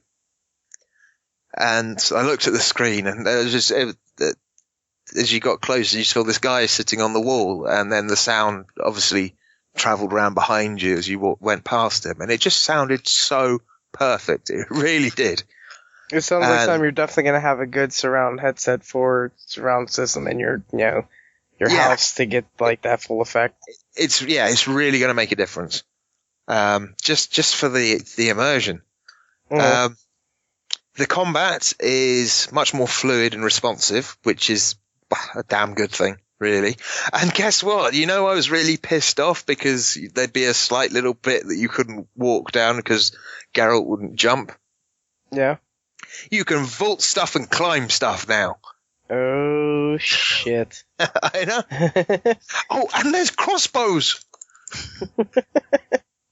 And I looked at the screen, and there was just, as you got closer, you saw this guy sitting on the wall, and then the sound obviously travelled around behind you as you went past him, and it just sounded so perfect. It really did. It sounds like something you're definitely going to have a good surround headset for surround system in your house to get like that full effect. It's really going to make a difference. Just for the immersion. The combat is much more fluid and responsive, which is a damn good thing, really. And guess what? I was really pissed off because there'd be a slight little bit that you couldn't walk down because Geralt wouldn't jump. Yeah. You can vault stuff and climb stuff now. Oh, shit. I know. Oh, and there's crossbows.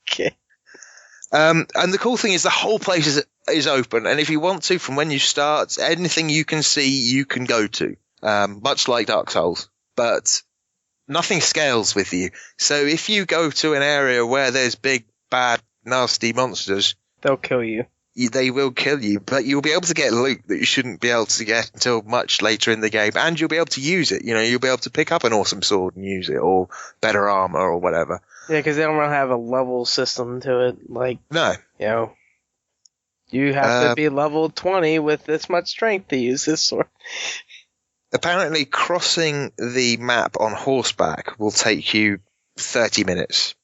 Okay. And the cool thing is the whole place is open, and if you want to, from when you start, anything you can see, you can go to, much like Dark Souls, but nothing scales with you. So if you go to an area where there's big, bad, nasty monsters, they'll kill you. they will kill you, but you'll be able to get loot that you shouldn't be able to get until much later in the game, and you'll be able to use it. You'll be able to pick up an awesome sword and use it, or better armor, or whatever. Yeah, because they don't really have a level system to it. No. You have to be level 20 with this much strength to use this sword. Apparently, crossing the map on horseback will take you 30 minutes.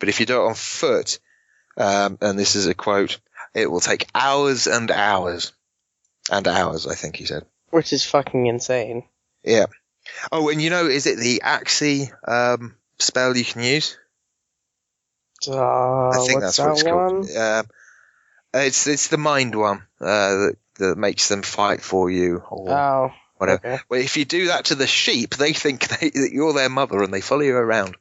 But if you do it on foot, and this is a quote, it will take hours and hours. And hours, I think he said. Which is fucking insane. Yeah. Oh, and is it the Axie spell you can use? I think that's what it's called. It's the mind one that makes them fight for you. Or whatever. Okay. Well, if you do that to the sheep, they think that you're their mother and they follow you around.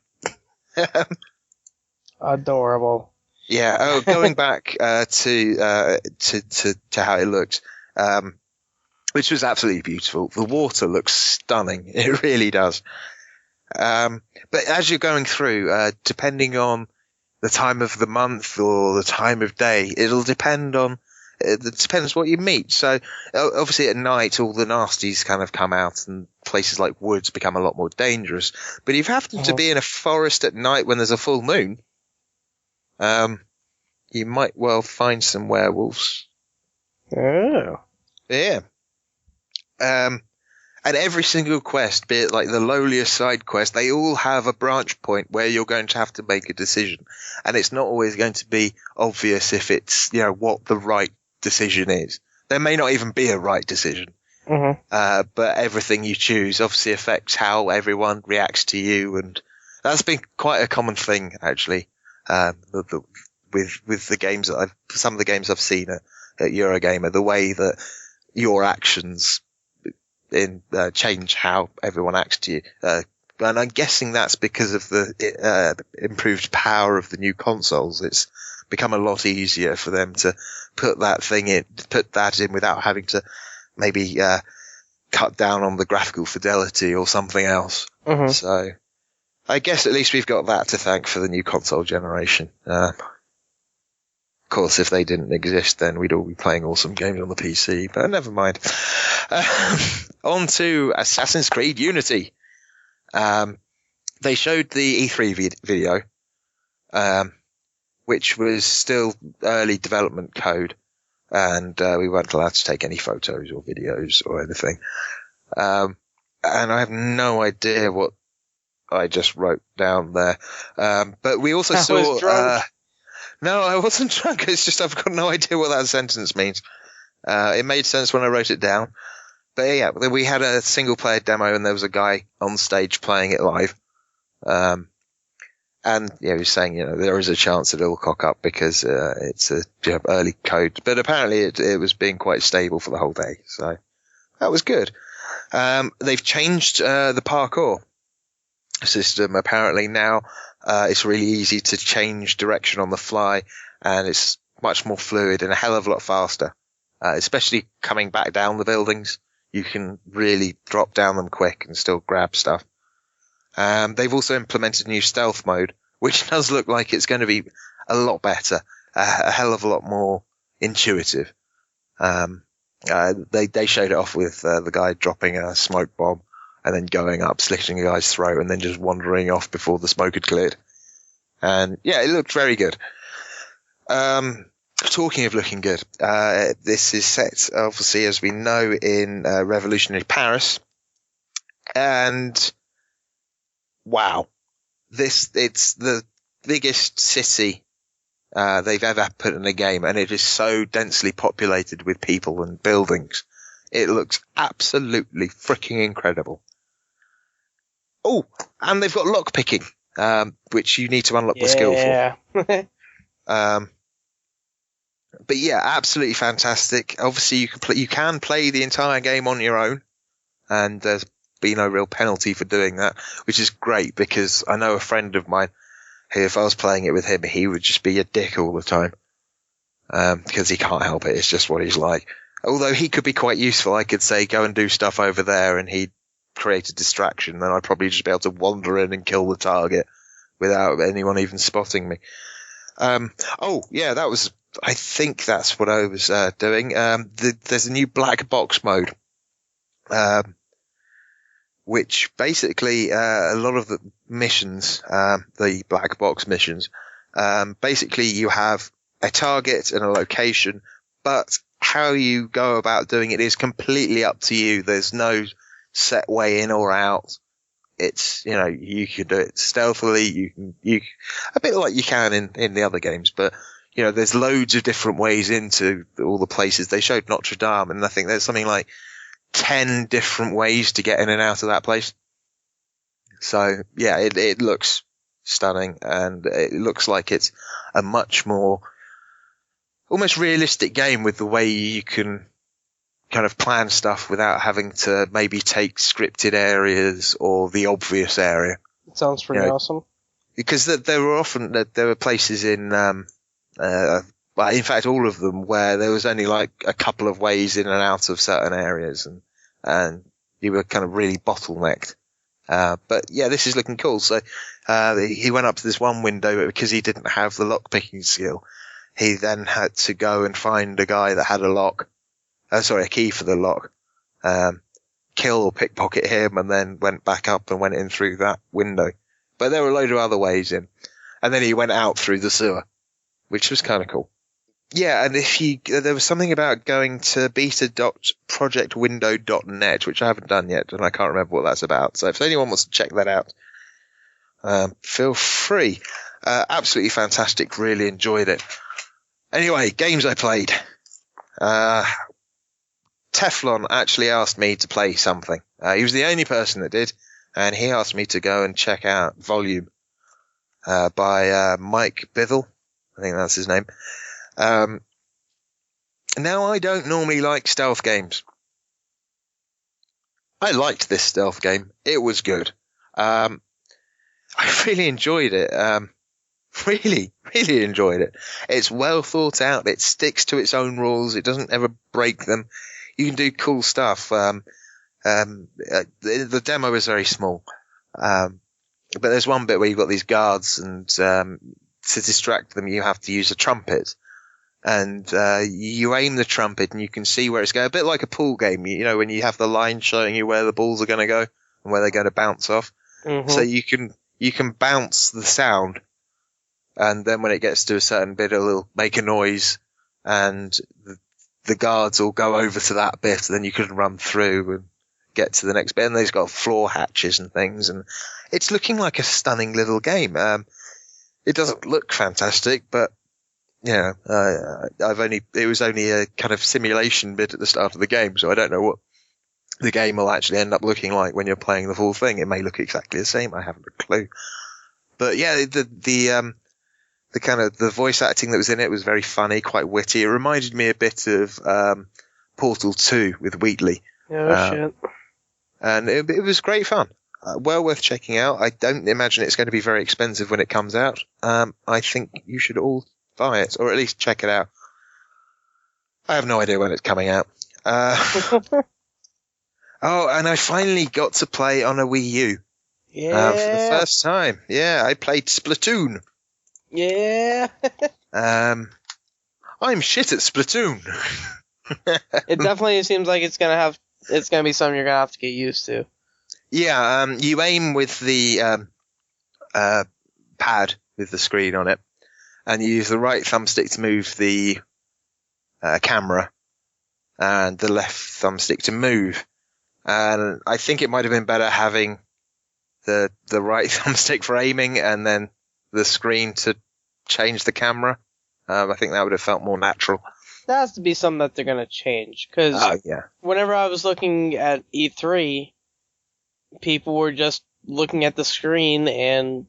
Adorable. Yeah. Oh, going back to how it looked, which was absolutely beautiful. The water looks stunning. It really does. But as you're going through, depending on the time of the month or the time of day, it'll depend on. It depends what you meet. So obviously at night, all the nasties kind of come out, and places like woods become a lot more dangerous. But if you happen to be in a forest at night when there's a full moon, you might well find some werewolves. Oh. Yeah. And every single quest, be it like the lowliest side quest, they all have a branch point where you're going to have to make a decision. And it's not always going to be obvious if it's, what the right decision is. There may not even be a right decision. Mm-hmm. But everything you choose obviously affects how everyone reacts to you. And that's been quite a common thing, actually, with the games some of the games I've seen at Eurogamer, the way that your actions change how everyone acts to you. And I'm guessing that's because of the improved power of the new consoles. It's become a lot easier for them to put that in without having to maybe cut down on the graphical fidelity or something else. Mm-hmm. So I guess at least we've got that to thank for the new console generation. Of course, if they didn't exist, then we'd all be playing awesome games on the PC, but never mind. On to Assassin's Creed Unity. They showed the E3 video, which was still early development code, and we weren't allowed to take any photos or videos or anything. And I have no idea what I just wrote down there. But we also saw... No, I wasn't drunk. It's just I've got no idea what that sentence means. It made sense when I wrote it down. But yeah, we had a single-player demo, and there was a guy on stage playing it live. And he was saying, there is a chance it'll cock up because it's a early code. But apparently it was being quite stable for the whole day. So that was good. They've changed the parkour system. Apparently now it's really easy to change direction on the fly, and it's much more fluid and a hell of a lot faster, especially coming back down the buildings. You can really drop down them quick and still grab stuff. They've also implemented a new stealth mode, which does look like it's going to be a lot better, a hell of a lot more intuitive. They showed it off with the guy dropping a smoke bomb and then going up, slitting a guy's throat, and then just wandering off before the smoke had cleared. And yeah, it looked very good. Talking of looking good, this is set, obviously, as we know, in revolutionary Paris. And wow, it's the biggest city they've ever put in a game, and it is so densely populated with people and buildings. It looks absolutely freaking incredible. Oh, and they've got lockpicking, which you need to unlock the skill for. But yeah, absolutely fantastic. Obviously, you can play the entire game on your own, and there's be no real penalty for doing that, which is great because I know a friend of mine who, if I was playing it with him, he would just be a dick all the time because he can't help it. It's just what he's like. Although he could be quite useful. I could say, go and do stuff over there, and he'd create a distraction. Then I'd probably just be able to wander in and kill the target without anyone even spotting me. Oh, yeah, that was I think that's what I was doing. There's a new black box mode, which basically a lot of the missions, the black box missions, basically you have a target and a location, but how you go about doing it is completely up to you. There's no set way in or out. It's, you can do it stealthily. You a bit like you can in the other games, but there's loads of different ways into all the places. They showed Notre Dame, and I think there's something like 10 different ways to get in and out of that place. So yeah, it looks stunning, and it looks like it's a much more almost realistic game with the way you can kind of plan stuff without having to maybe take scripted areas or the obvious area. It sounds pretty awesome. Because there were places in, in fact, all of them where there was only like a couple of ways in and out of certain areas, and you were kind of really bottlenecked. But yeah, this is looking cool. So, he went up to this one window, but because he didn't have the lock picking skill, he then had to go and find a guy that had a key for the lock, kill or pickpocket him, and then went back up and went in through that window. But there were a load of other ways in. And then he went out through the sewer, which was kind of cool. Yeah, and there was something about going to beta.projectwindow.net, which I haven't done yet, and I can't remember what that's about. So if anyone wants to check that out, feel free. Absolutely fantastic. Really enjoyed it. Anyway, games I played. Teflon actually asked me to play something. He was the only person that did, and he asked me to go and check out Volume by Mike Bithell. I think that's his name. Now, I don't normally like stealth games. I liked this stealth game. It was good. I really enjoyed it. Really, really enjoyed it. It's well thought out. It sticks to its own rules. It doesn't ever break them. You can do cool stuff. The demo is very small. But there's one bit where you've got these guards, and to distract them, you have to use a trumpet. And you aim the trumpet, and you can see where it's going. A bit like a pool game, when you have the line showing you where the balls are going to go and where they're going to bounce off. Mm-hmm. So you can bounce the sound, and then when it gets to a certain bit, it'll make a noise, and the guards will go over to that bit, and then you can run through and get to the next bit. And they've got floor hatches and things, and it's looking like a stunning little game. It doesn't look fantastic, but it was only a kind of simulation bit at the start of the game, so I don't know what the game will actually end up looking like when you're playing the full thing. It may look exactly the same. I haven't a clue. But yeah, the kind of the voice acting that was in it was very funny, quite witty. It reminded me a bit of Portal 2 with Wheatley. Oh, shit. And it was great fun. Well worth checking out. I don't imagine it's going to be very expensive when it comes out. I think you should all buy it, or at least check it out. I have no idea when it's coming out. Oh, and I finally got to play on a Wii U. Yeah. For the first time. Yeah, I played Splatoon. Yeah. I'm shit at Splatoon. It definitely seems like it's gonna be something you're gonna have to get used to. Yeah, you aim with the pad with the screen on it, and you use the right thumbstick to move the camera, and the left thumbstick to move. And I think it might have been better having the right thumbstick for aiming, and then the screen to change the camera. I think that would have felt more natural. That has to be something that they're going to change, because whenever I was looking at E3, people were just looking at the screen and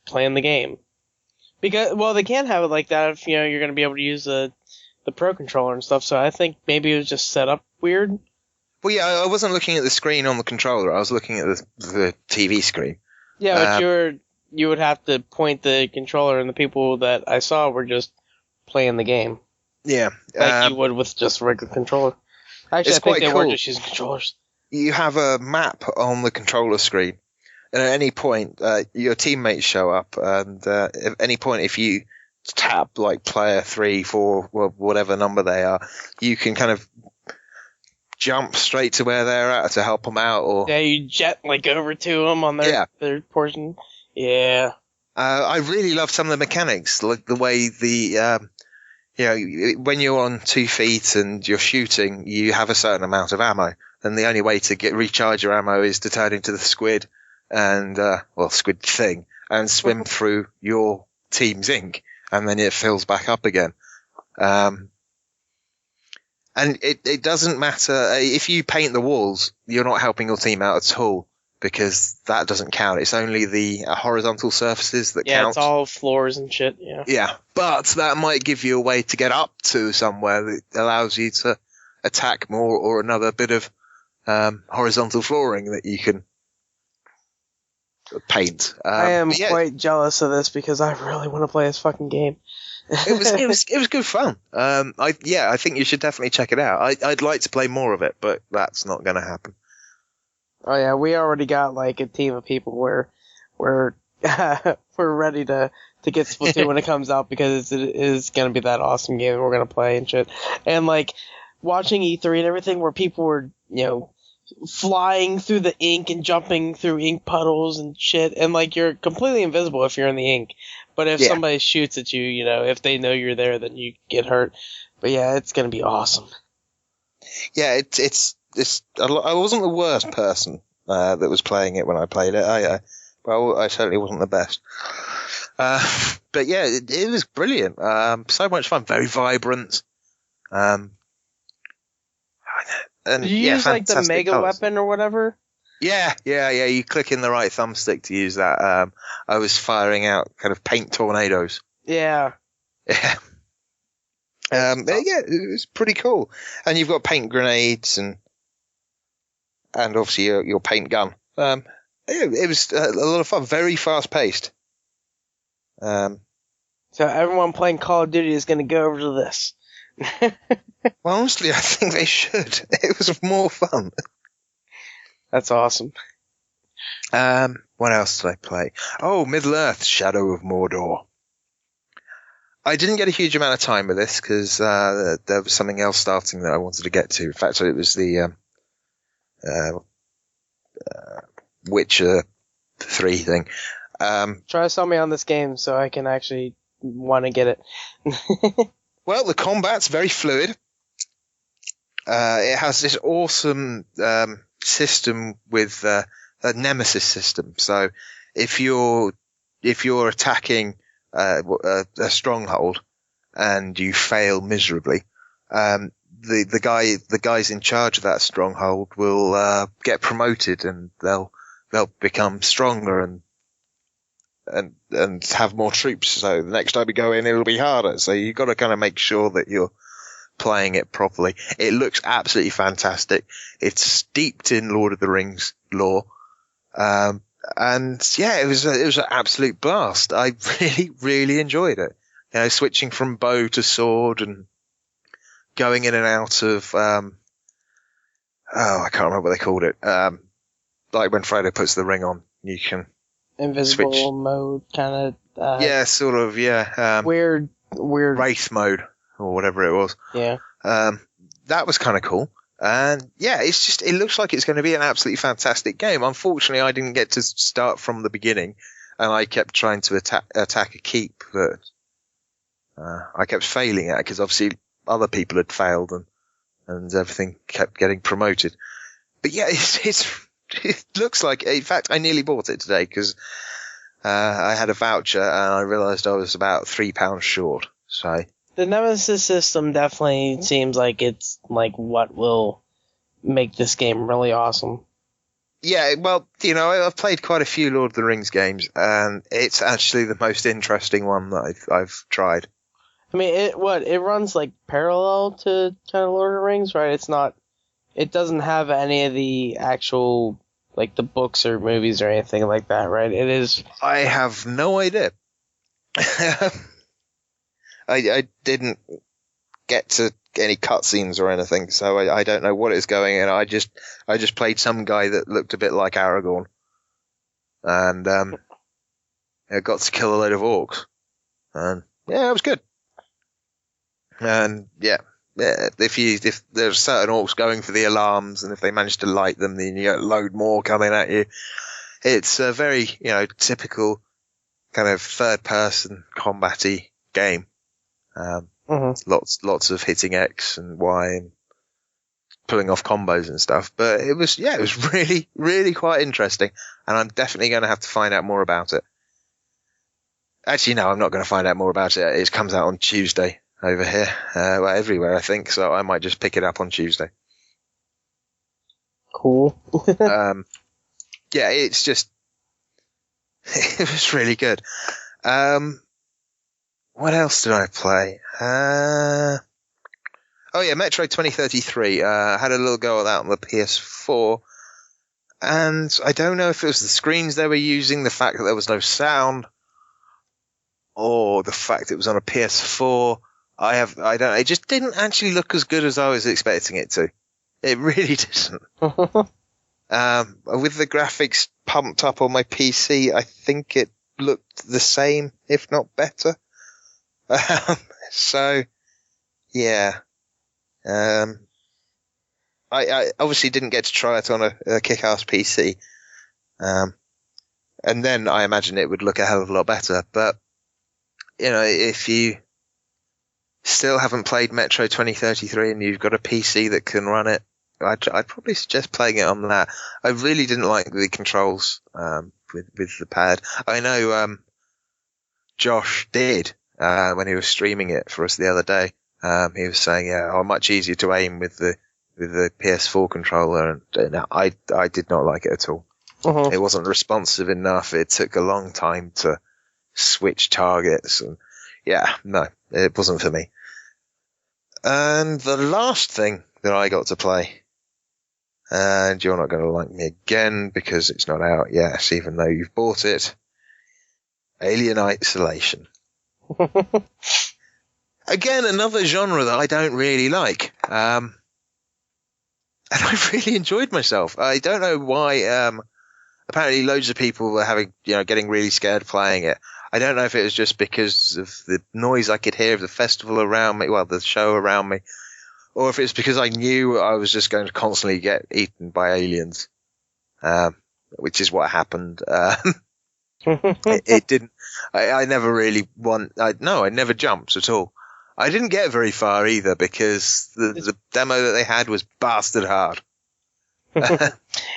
playing the game. Because, well, they can't have it like that if, you're going to be able to use the Pro Controller and stuff, so I think maybe it was just set up weird. Well, yeah, I wasn't looking at the screen on the controller, I was looking at the TV screen. Yeah, but you would have to point the controller, and the people that I saw were just playing the game. Yeah. Like you would with just a regular controller. Actually, I think they were just using controllers. You have a map on the controller screen, and at any point, your teammates show up, and at any point, if you tap like player 3, 4, whatever number they are, you can kind of jump straight to where they're at to help them out, or you jet like over to them on their portion. Yeah. I really love some of the mechanics, like the way when you're on 2 feet and you're shooting, you have a certain amount of ammo, and the only way to recharge your ammo is to turn into the squid and squid thing and swim through your team's ink, and then it fills back up again. And it doesn't matter if you paint the walls, you're not helping your team out at all, because that doesn't count. It's only the horizontal surfaces that count. Yeah, it's all floors and shit, yeah. Yeah, but that might give you a way to get up to somewhere that allows you to attack more, or another bit of horizontal flooring that you can paint. I am quite jealous of this, because I really want to play this fucking game. It was good fun. I think you should definitely check it out. I'd like to play more of it, but that's not going to happen. Oh yeah, we already got like a team of people where we're ready to get Splatoon when it comes out, because it is going to be that awesome game we're going to play and shit. And like watching E3 and everything, where people were, flying through the ink and jumping through ink puddles and shit, and like you're completely invisible if you're in the ink. But if somebody shoots at you, if they know you're there, then you get hurt. But yeah, it's going to be awesome. Yeah, I wasn't the worst person that was playing it when I played it. I certainly wasn't the best. But yeah, it was brilliant. So much fun, very vibrant. And did you use like the mega weapon or whatever? Yeah. You click in the right thumbstick to use that. I was firing out kind of paint tornadoes. Yeah. Yeah. It was pretty cool. And you've got paint grenades and obviously your paint gun. It was a lot of fun, very fast paced. So everyone playing Call of Duty is going to go over to this. Well, honestly, I think they should. It was more fun. That's awesome. What else did I play? Oh, Middle-earth: Shadow of Mordor. I didn't get a huge amount of time with this because there was something else starting that I wanted to get to. In fact, it was the Witcher 3 thing. Try to sell me on this game so I can actually want to get it. Well, the combat's very fluid. It has this awesome system with a nemesis system. So if you're attacking a stronghold and you fail miserably, the guys in charge of that stronghold will get promoted, and they'll become stronger and have more troops. So the next time you go in, it'll be harder. So you've got to kind of make sure that you're playing it properly. It looks absolutely fantastic. It's steeped in Lord of the Rings lore. And yeah, it was an absolute blast. I really, really enjoyed it. Switching from bow to sword and going in and out of, I can't remember what they called it. Like when Frodo puts the ring on, you can invisible switch. Mode kind of. Yeah, sort of. Yeah. Weird. Wraith mode or whatever it was. Yeah. That was kind of cool. And yeah, it looks like it's going to be an absolutely fantastic game. Unfortunately, I didn't get to start from the beginning, and I kept trying to attack a keep that I kept failing at because obviously other people had failed and everything kept getting promoted. But yeah, it looks like, in fact, I nearly bought it today because I had a voucher and I realized I was about £3 short. So. The Nemesis system definitely seems like it's like what will make this game really awesome. Yeah, well, I've played quite a few Lord of the Rings games, and it's actually the most interesting one that I've tried. I mean, it runs like parallel to kind of Lord of the Rings, right? It doesn't have any of the actual, like the books or movies or anything like that, right? It is. I have no idea. I didn't get to any cutscenes or anything, so I don't know what is going on. I just played some guy that looked a bit like Aragorn, and I got to kill a load of orcs, and yeah, it was good. And yeah, if there's certain orcs going for the alarms, and if they manage to light them, then you get a load more coming at you. It's a very, typical kind of third-person combat-y game. Lots of hitting X and Y and pulling off combos and stuff. But it was really, really quite interesting. And I'm definitely going to have to find out more about it. Actually, no, I'm not going to find out more about it. It comes out on Tuesday over here. Everywhere, I think. So I might just pick it up on Tuesday. Cool. Yeah, it's just... it was really good. What else did I play? Metro 2033. Had a little go at that on the PS4. And I don't know if it was the screens they were using, the fact that there was no sound, or the fact it was on a PS4. It just didn't actually look as good as I was expecting it to. It really didn't. With the graphics pumped up on my PC, I think it looked the same, if not better. So, yeah. I obviously didn't get to try it on a kick-ass PC. And then I imagine it would look a hell of a lot better. But, if you still haven't played Metro 2033 and you've got a PC that can run it, I'd probably suggest playing it on that. I really didn't like the controls with the pad. I know Josh did when he was streaming it for us the other day. He was saying, much easier to aim with the PS4 controller, and I did not like it at all. It wasn't responsive enough. It took a long time to switch targets, and no, it wasn't for me. And the last thing that I got to play, and you're not going to like me again because it's not out yet, even though you've bought it, Alien Isolation. Again, another genre that I don't really like. And I really enjoyed myself. I don't know why. Apparently loads of people were getting really scared playing it. I don't know if it was just because of the noise I could hear of the festival around me, the show around me, or if it's because I knew I was just going to constantly get eaten by aliens, which is what happened. It didn't. I never really I never jumped at all. I didn't get very far either because the demo that they had was bastard hard.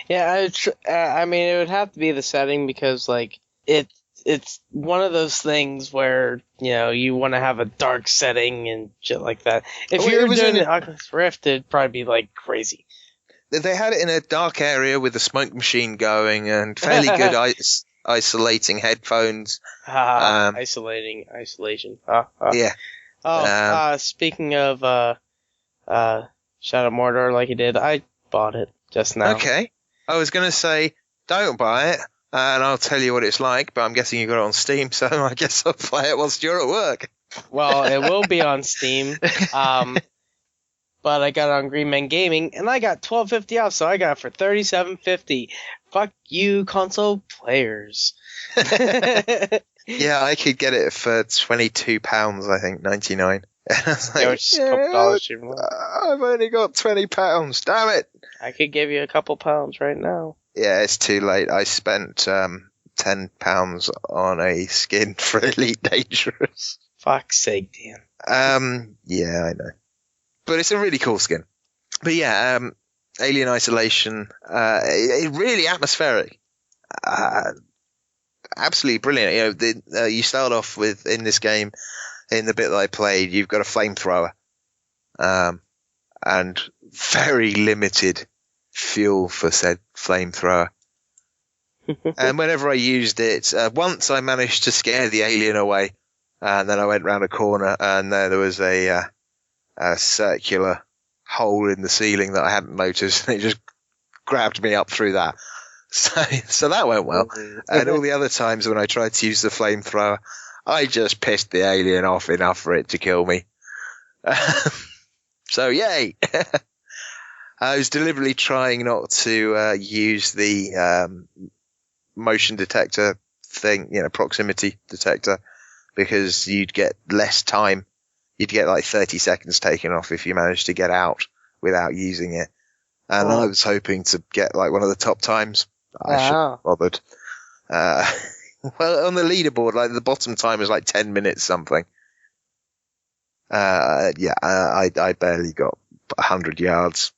Yeah, I mean, it would have to be the setting because, it's one of those things where, you want to have a dark setting and shit like that. If you were doing an Oculus Rift, it'd probably be, crazy. They had it in a dark area with a smoke machine going and fairly good isolating headphones. Isolation. Yeah. Speaking of Shadow Mordor, like you did, I bought it just now. Okay. I was going to say, don't buy it, and I'll tell you what it's like, but I'm guessing you got it on Steam, so I guess I'll play it whilst you're at work. Well, it will be on Steam, but I got it on Green Man Gaming, and I got $12.50 off, so I got it for $37.50. Fuck you, console players. Yeah, I could get it for £22, I think, 99. And I was like, which is a couple dollars. I've only got £20. Damn it! I could give you a couple pounds right now. Yeah, it's too late. I spent £10 on a skin for Elite Dangerous. Fuck's sake, Dan. Yeah, I know. But it's a really cool skin. But yeah, Alien Isolation, really atmospheric. Absolutely brilliant. You start off with, in this game, in the bit that I played, you've got a flamethrower, and very limited fuel for said flamethrower. And whenever I used it, once I managed to scare the alien away, and then I went round a corner, and there was a circular hole in the ceiling that I hadn't noticed, and it just grabbed me up through that. So that went well. And all the other times when I tried to use the flamethrower, I just pissed the alien off enough for it to kill me. So yay! I was deliberately trying not to use the motion detector thing, proximity detector, because you'd get less time. You'd get like 30 seconds taken off if you managed to get out without using it. And I was hoping to get like one of the top times. I shouldn't have bothered. Well, on the leaderboard, like the bottom time is like 10 minutes something. I barely got 100 yards.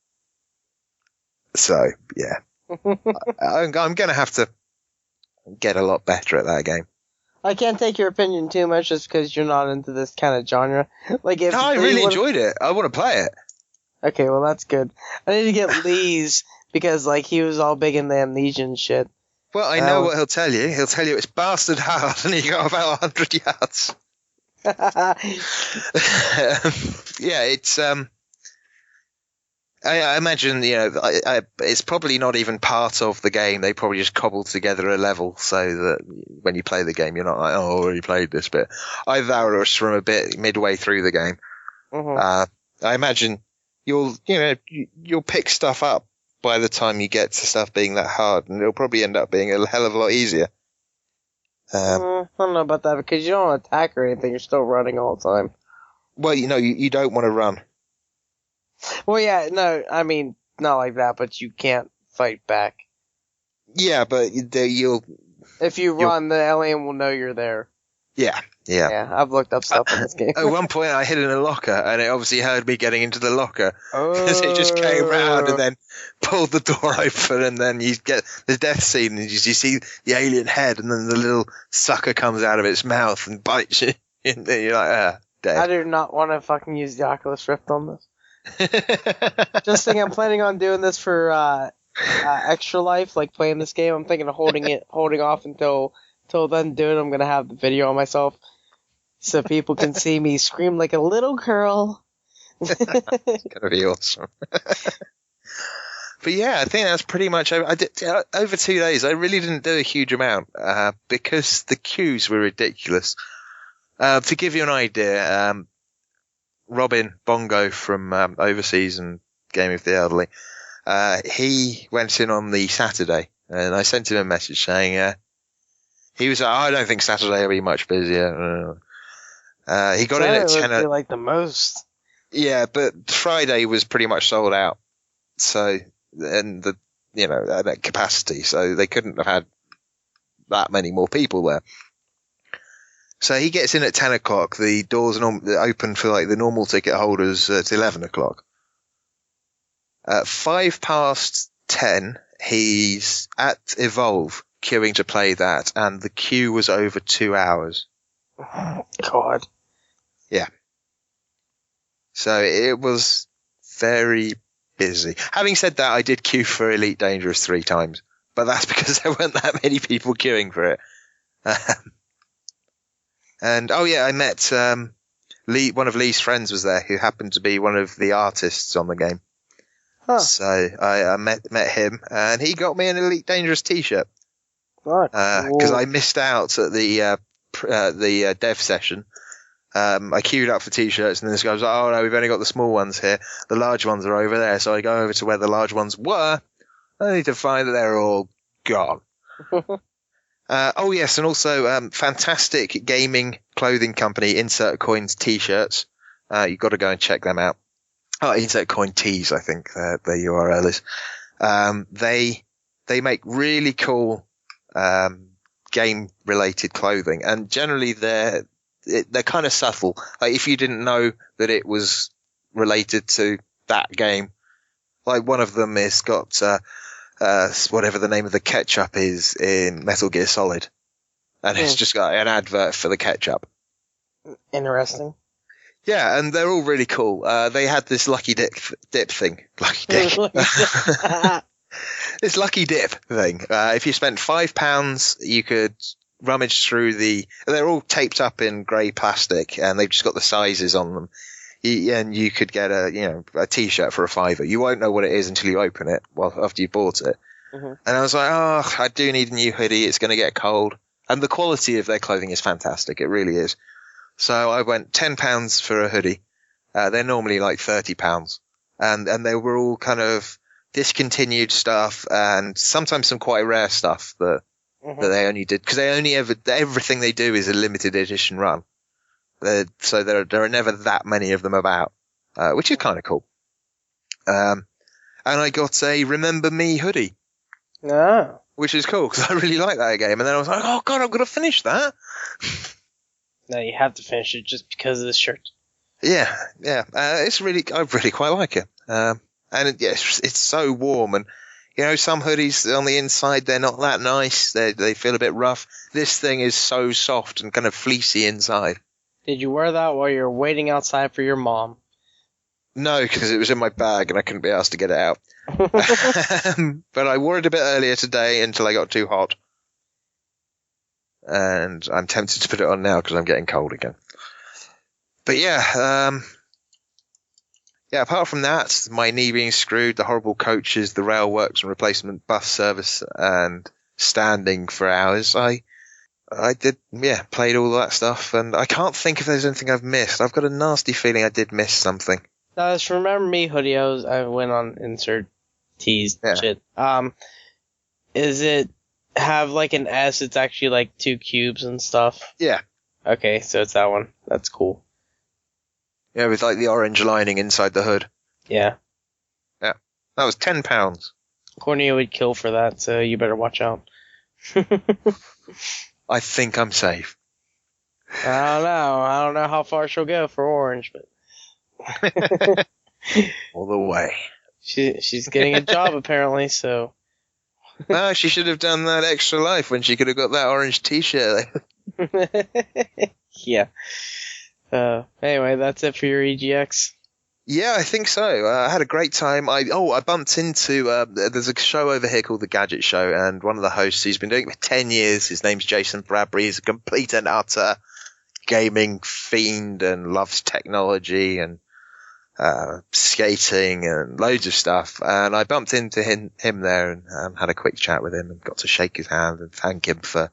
So, yeah. I'm going to have to get a lot better at that game. I can't take your opinion too much just because you're not into this kind of genre. Like, if I really enjoyed it. I want to play it. Okay, well, that's good. I need to get Lee's because, like, he was all big in the amnesia and shit. Well, I know what he'll tell you. He'll tell you it's bastard hard and you got about 100 yards. Yeah, it's I imagine, it's probably not even part of the game. They probably just cobbled together a level so that when you play the game, you're not like, oh, I already played this bit. Either that or it was from a bit midway through the game. Mm-hmm. I imagine you'll pick stuff up by the time you get to stuff being that hard, and it'll probably end up being a hell of a lot easier. I don't know about that because you don't attack or anything. You're still running all the time. Well, you don't want to run. Well, yeah, no, I mean, not like that, but you can't fight back. Yeah, but you'll... If you run, the alien will know you're there. Yeah. Yeah, I've looked up stuff in this game. At one point, I hid in a locker, and it obviously heard me getting into the locker. Because it just came around and then pulled the door open, and then you get the death scene, and you see the alien head, and then the little sucker comes out of its mouth and bites you. And then you're like, dead. I do not want to fucking use the Oculus Rift on this. Just think I'm planning on doing this for extra life, like playing this game. I'm thinking of holding off until then do it. I'm gonna have the video on myself so people can see me scream like a little girl. It's gonna be awesome. But yeah, I think that's pretty much over. I did over 2 days. I really didn't do a huge amount because the queues were ridiculous. To give you an idea, Robin Bongo from overseas and Game of the Elderly, he went in on the Saturday, and I sent him a message saying he was like, I don't think Saturday will be much busier. He got in at 10. Be like the most. Yeah, but Friday was pretty much sold out. So, and at capacity, so they couldn't have had that many more people there. So he gets in at 10 o'clock. The doors are open for like the normal ticket holders at 11 o'clock. At 10:05, he's at Evolve queuing to play that, and the queue was over 2 hours. God. Yeah. So it was very busy. Having said that, I did queue for Elite Dangerous 3 times, but that's because there weren't that many people queuing for it. And I met Lee. One of Lee's friends was there, who happened to be one of the artists on the game. Huh. So I met him, and he got me an Elite Dangerous T-shirt. Because I missed out at the dev session. I queued up for T-shirts, and then this guy was like, "Oh no, we've only got the small ones here. The large ones are over there." So I go over to where the large ones were. I need to find that they're all gone. Yes, and also fantastic gaming clothing company, Insert Coins T-shirts. You've got to go and check them out. Oh, Insert Coin Tees, I think their URL is. They make really cool game-related clothing, and generally they're kind of subtle. Like if you didn't know that it was related to that game, like one of them has got whatever the name of the ketchup is in Metal Gear Solid, and it's just got an advert for the ketchup. Interesting. Yeah, and they're all really cool. They had this lucky dip thing. Lucky dick. This lucky dip thing. If you spent £5, you could rummage through they're all taped up in grey plastic, and they've just got the sizes on them. And you could get a T-shirt for £5. You won't know what it is until you open it. Well, after you bought it. Mm-hmm. And I was like, I do need a new hoodie. It's going to get cold. And the quality of their clothing is fantastic. It really is. So I went £10 for a hoodie. They're normally like £30. And they were all kind of discontinued stuff, and sometimes some quite rare stuff that that they only did, because everything they do is a limited edition run. So there are never that many of them about, which is kind of cool. And I got a Remember Me hoodie. Oh. Which is cool, because I really like that game. And then I was like, oh god, I'm going to finish that. No, you have to finish it just because of this shirt. Yeah. I really quite like it. And it's so warm, and some hoodies on the inside, they're not that nice. They feel a bit rough. This thing is so soft and kind of fleecy inside. Did you wear that while you were waiting outside for your mom? No, because it was in my bag and I couldn't be asked to get it out. But I wore it a bit earlier today until I got too hot. And I'm tempted to put it on now because I'm getting cold again. But yeah, apart from that, my knee being screwed, the horrible coaches, the rail works and replacement bus service, and standing for hours, I played all that stuff, and I can't think if there's anything I've missed. I've got a nasty feeling I did miss something. This Remember Me hoodie, I went on insert teased shit. Is it have like an S? It's actually like 2 cubes and stuff? Yeah. Okay, so it's that one. That's cool. Yeah, with like the orange lining inside the hood. Yeah. Yeah. That was £10. Courtney would kill for that, so you better watch out. I think I'm safe. I don't know. I don't know how far she'll go for orange, but all the way. She's getting a job apparently, so. No, she should have done that Extra Life when she could have got that orange T-shirt. Yeah. Anyway, that's it for your EGX. Yeah, I think so. I had a great time. I bumped into, there's a show over here called The Gadget Show, and one of the hosts, he's been doing it for 10 years. His name's Jason Bradbury. He's a complete and utter gaming fiend and loves technology and skating and loads of stuff. And I bumped into him there and had a quick chat with him and got to shake his hand and thank him for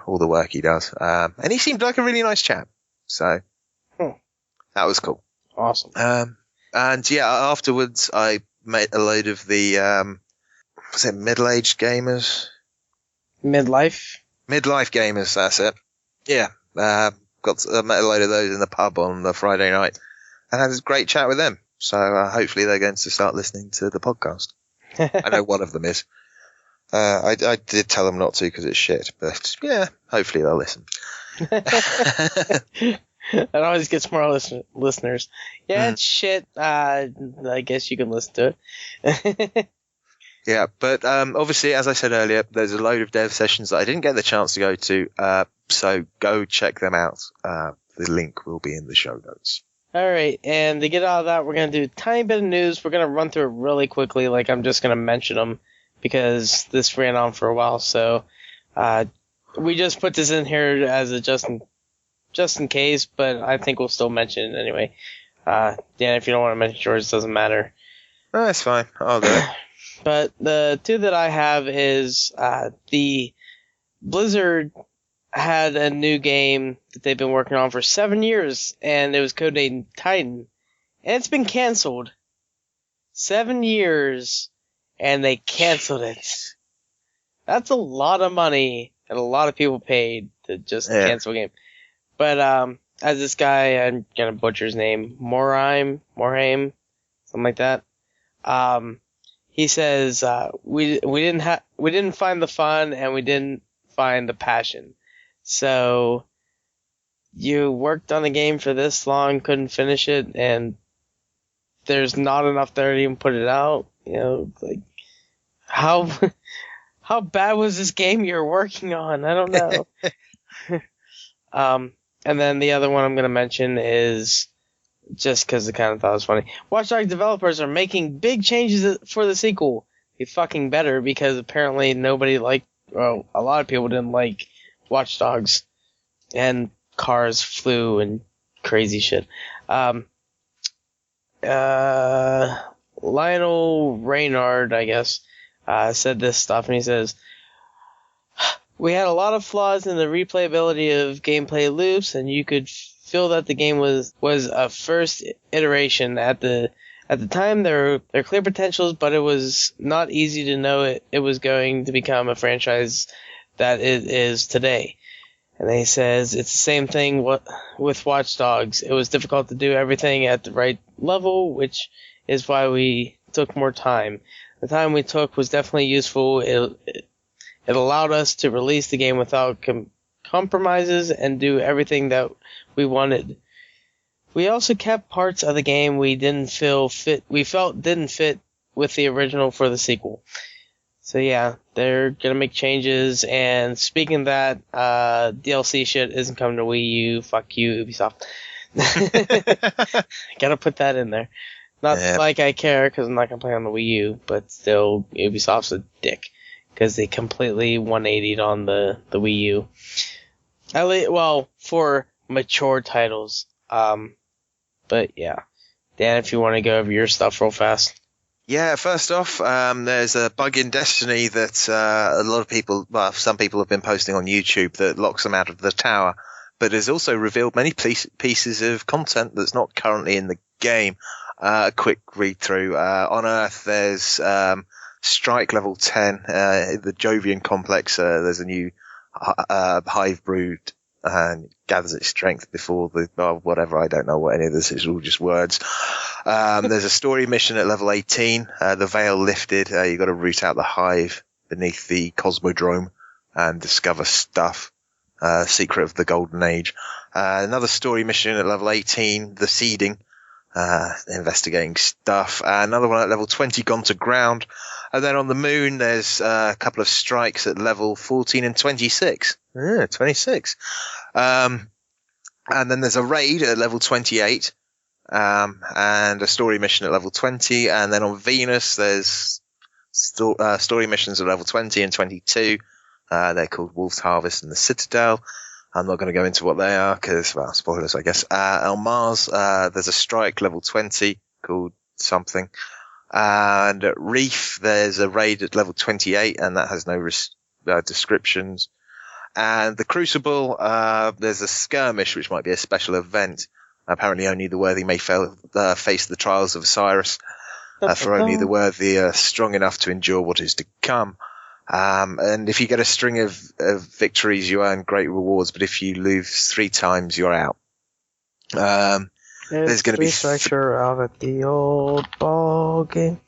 all the work he does. And he seemed like a really nice chap. So that was cool. Awesome. And yeah, afterwards I met a load of the, was it middle-aged gamers? Midlife gamers, that's it. Yeah. Met a load of those in the pub on the Friday night and had a great chat with them. So hopefully they're going to start listening to the podcast. I know one of them is. I did tell them not to because it's shit, but yeah, hopefully they'll listen. That always gets more listeners. Yeah, it's shit. I guess you can listen to it. Yeah, but obviously, as I said earlier, there's a load of dev sessions that I didn't get the chance to go to, so go check them out. The link will be in the show notes. All right, and to get out of that, we're going to do a tiny bit of news. We're going to run through it really quickly, like I'm just going to mention them, because this ran on for a while, so we just put this in here as a just in case, but I think we'll still mention it anyway. Dan, if you don't want to mention yours, it doesn't matter. No, that's fine. I'll do it. But the two that I have is the Blizzard had a new game that they've been working on for 7 years, and it was codenamed Titan. And it's been canceled. 7 years, and they canceled it. That's a lot of money, and a lot of people paid to just cancel a game. But as this guy, I'm gonna butcher his name, Morhaime, something like that. He says we didn't find the fun and we didn't find the passion. So you worked on the game for this long, couldn't finish it, and there's not enough there to even put it out. You know, like how bad was this game you're working on? I don't know. And then the other one I'm going to mention is, just because I kind of thought it was funny, Watch Dogs developers are making big changes for the sequel. Be fucking better, because apparently a lot of people didn't like Watch Dogs. And cars flew and crazy shit. Lionel Reynard, I guess, said this stuff, and he says, "We had a lot of flaws in the replayability of gameplay loops, and you could feel that the game was a first iteration at At the time, there are clear potentials, but it was not easy to know it was going to become a franchise that it is today. And then he says it's the same thing with Watch Dogs. It was difficult to do everything at the right level, which is why we took more time. The time we took was definitely useful. It allowed us to release the game without compromises and do everything that we wanted. We also kept parts of the game we felt didn't fit with the original for the sequel. So yeah, they're gonna make changes, and speaking of that, DLC shit isn't coming to Wii U. Fuck you, Ubisoft. Gotta put that in there. Not like I care, because I'm not gonna play on the Wii U, but still, Ubisoft's a dick, because they completely 180'd on the Wii U. Well, for mature titles. But yeah. Dan, if you want to go over your stuff real fast. Yeah, first off, there's a bug in Destiny that a lot of people, well, some people have been posting on YouTube that locks them out of the tower, but has also revealed many pieces of content that's not currently in the game. A quick read through. On Earth, there's Strike level 10, the Jovian complex. There's a new hive brood and gathers its strength before whatever. I don't know what any of this is. All just words. There's a story mission at level 18. The veil lifted. You got to root out the hive beneath the Cosmodrome and discover stuff. Secret of the Golden Age. Another story mission at level 18. The seeding. Investigating stuff. Another one at level 20, Gone to Ground. And then on the moon, there's a couple of strikes at level 14 and 26. 26. And then there's a raid at level 28. And a story mission at level 20. And then on Venus, there's story missions at level 20 and 22. They're called Wolf's Harvest and the Citadel. I'm not going to go into what they are because, well, spoilers, I guess. On Mars, there's a strike level 20 called something. And at Reef, there's a raid at level 28, and that has no descriptions. And the Crucible, there's a skirmish, which might be a special event. Apparently only the worthy may face the trials of Osiris. For only the worthy are strong enough to endure what is to come. And if you get a string of victories, you earn great rewards, but if you lose 3 times, you're out. There's going to be out at the old ball game.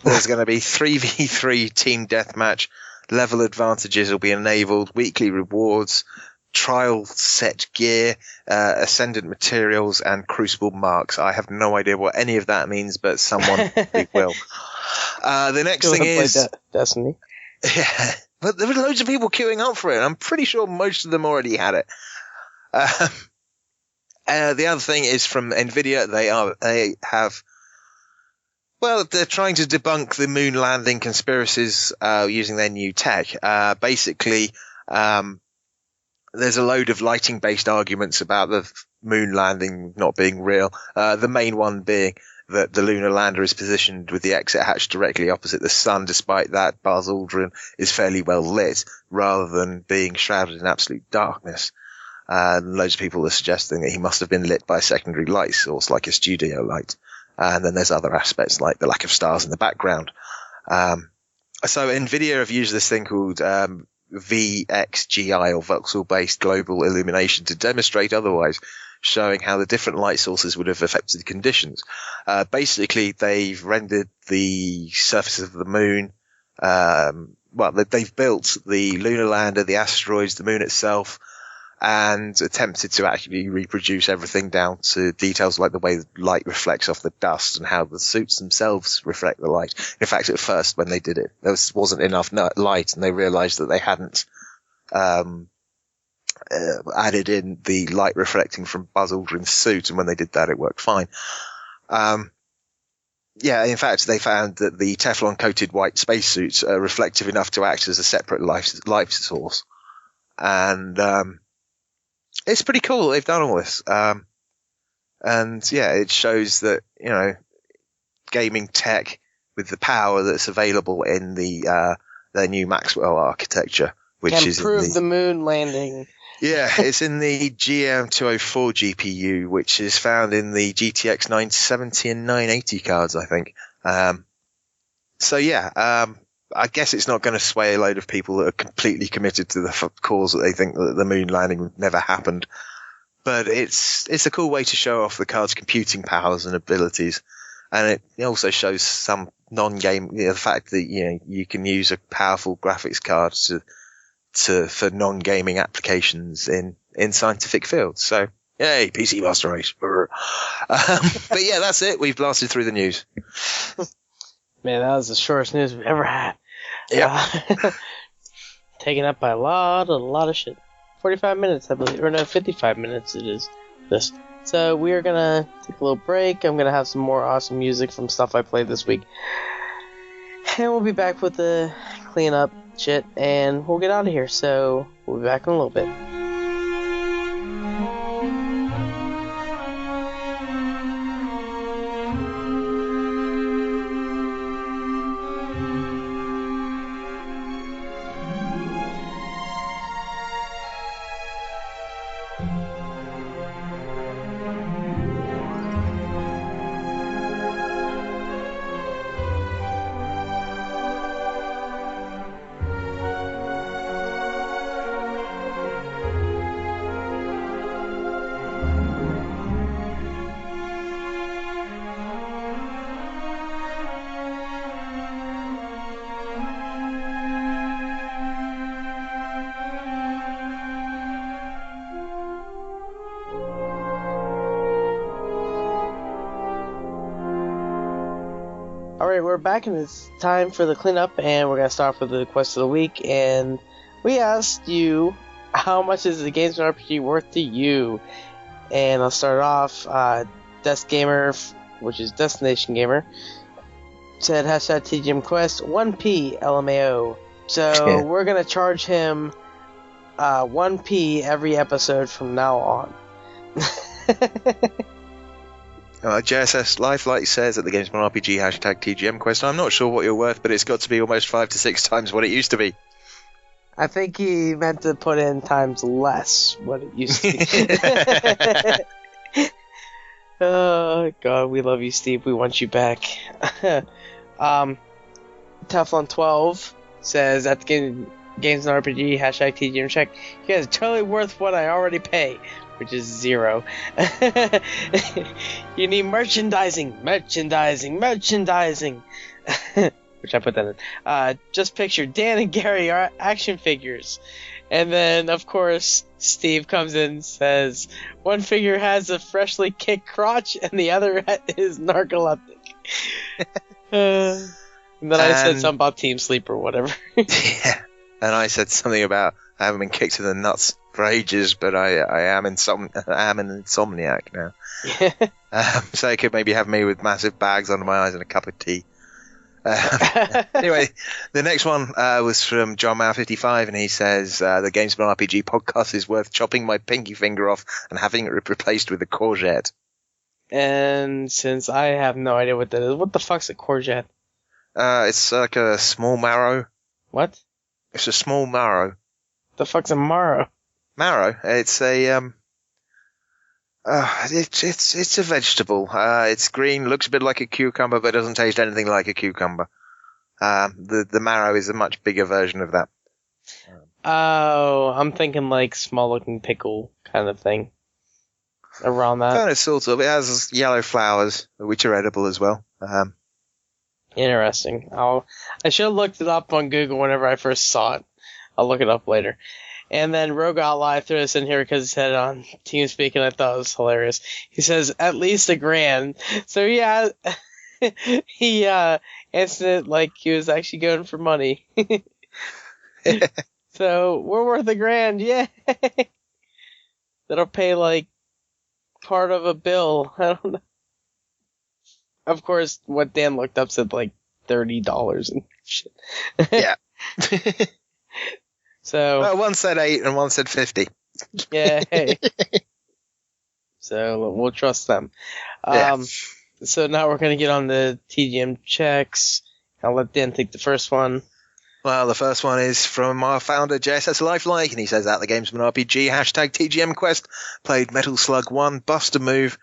There's going to be 3v3 team deathmatch. Level advantages will be enabled. Weekly rewards, trial set gear, ascendant materials, and crucible marks. I have no idea what any of that means, but someone will. The next thing is Destiny. Yeah, but there were loads of people queuing up for it. I'm pretty sure most of them already had it. The other thing is from NVIDIA. They're trying to debunk the moon landing conspiracies using their new tech. Basically, there's a load of lighting-based arguments about the moon landing not being real. The main one being that the lunar lander is positioned with the exit hatch directly opposite the sun. Despite that, Buzz Aldrin is fairly well lit rather than being shrouded in absolute darkness. Loads of people are suggesting that he must have been lit by a secondary light source like a studio light. And then there's other aspects like the lack of stars in the background. So NVIDIA have used this thing called VXGI, or voxel-based global illumination, to demonstrate otherwise, showing how the different light sources would have affected the conditions. Basically, they've rendered the surface of the moon. They've built the lunar lander, the asteroids, the moon itself, and attempted to actually reproduce everything down to details like the way the light reflects off the dust and how the suits themselves reflect the light. In fact, at first, when they did it, there wasn't enough light, and they realized that they hadn't added in the light reflecting from Buzz Aldrin's suit, and when they did that, it worked fine. In fact, they found that the Teflon-coated white spacesuits are reflective enough to act as a separate light source. And it's pretty cool that they've done all this. It shows that, gaming tech with the power that's available in their new Maxwell architecture, which can is prove the moon landing Yeah, it's in the GM204 GPU, which is found in the GTX 970 and 980 cards, I think. So yeah, I guess it's not going to sway a load of people that are completely committed to the cause that they think that the moon landing never happened. But it's a cool way to show off the card's computing powers and abilities, and it also shows some non-game, the fact that you can use a powerful graphics card for non-gaming applications in scientific fields. So, yay, PC Master Race. But yeah, that's it. We've blasted through the news. Man, that was the shortest news we've ever had. Yeah. Taken up by a lot of shit. 45 minutes, I believe. Or no, 55 minutes it is. This. So we are going to take a little break. I'm going to have some more awesome music from stuff I played this week. And we'll be back with the cleanup shit, and we'll get out of here. So we'll be back in a little bit. Alright, we're back and it's time for the cleanup, and we're going to start off with the quest of the week. And we asked you, how much is the Gamesmen RPG worth to you? And I'll start off, Desk Gamer, which is Destination Gamer, said hashtag TGM Quest 1p LMAO. So we're going to charge him 1p every episode from now on. JSS Lifelike says at the Gamesmen RPG hashtag TGM Quest, I'm not sure what you're worth, but it's got to be almost 5 to 6 times what it used to be. I think he meant to put in times less what it used to be. Oh, God, we love you, Steve. We want you back. Teflon12 says at the Gamesmen RPG hashtag TGM check, you guys are totally worth what I already pay, which is 0. You need merchandising. Which I put that in. Just picture Dan and Gary are action figures. And then, of course, Steve comes in and says, one figure has a freshly kicked crotch and the other is narcoleptic. And then I said something about Team Sleep or whatever. Yeah. And I said something about I haven't been kicked in the nuts for ages, but I am an insomniac now. So it could maybe have me with massive bags under my eyes and a cup of tea. Anyway, the next one was from John Mao 55, and he says the Gamesmen RPG podcast is worth chopping my pinky finger off and having it replaced with a courgette. And since I have no idea what that is, what the fuck's a courgette? It's like a small marrow. What? It's a small marrow. The fuck's a marrow? Marrow. It's a it's a vegetable. It's green, looks a bit like a cucumber, but doesn't taste anything like a cucumber. The marrow is a much bigger version of that. Oh, I'm thinking like small looking pickle kind of thing. Around that. Kind of, sort of. It has yellow flowers, which are edible as well. Interesting. I should have looked it up on Google whenever I first saw it. I'll look it up later. And then Rogue Outlaw threw this in here because he said on TeamSpeak, and I thought it was hilarious. He says, at least $1,000. So yeah, he answered it like he was actually going for money. So we're worth $1,000, yay! That'll pay like part of a bill. I don't know. Of course, what Dan looked up said like $30 and shit. Yeah. So one said 8 and one said 50. Yeah. Hey. So we'll trust them. So now we're gonna get on the TGM checks. I'll let Dan take the first one. Well, the first one is from our founder, JSS Lifelike, and he says, at the Gamesmen RPG, hashtag TGM Quest, played Metal Slug 1, Bust a Move,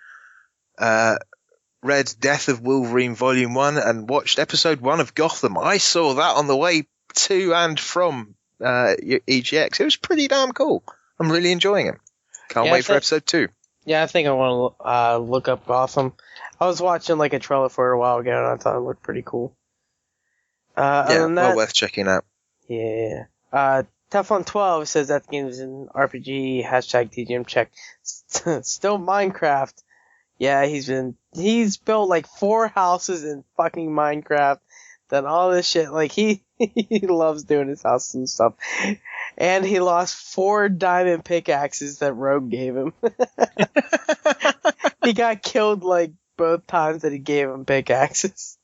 read Death of Wolverine Volume 1, and watched Episode 1 of Gotham. I saw that on the way to and from EGX. It was pretty damn cool. I'm really enjoying it. Can't wait for Episode 2. Yeah, I think I want to look up Gotham. I was watching like a trailer for it a while ago, and I thought it looked pretty cool. Well worth checking out. Yeah. Teflon 12 says that the game is an RPG, hashtag TGM check. Still Minecraft. Yeah, he's built like 4 houses in fucking Minecraft, done all this shit. Like, he loves doing his houses and stuff. And he lost 4 diamond pickaxes that Rogue gave him. He got killed like both times that he gave him pickaxes.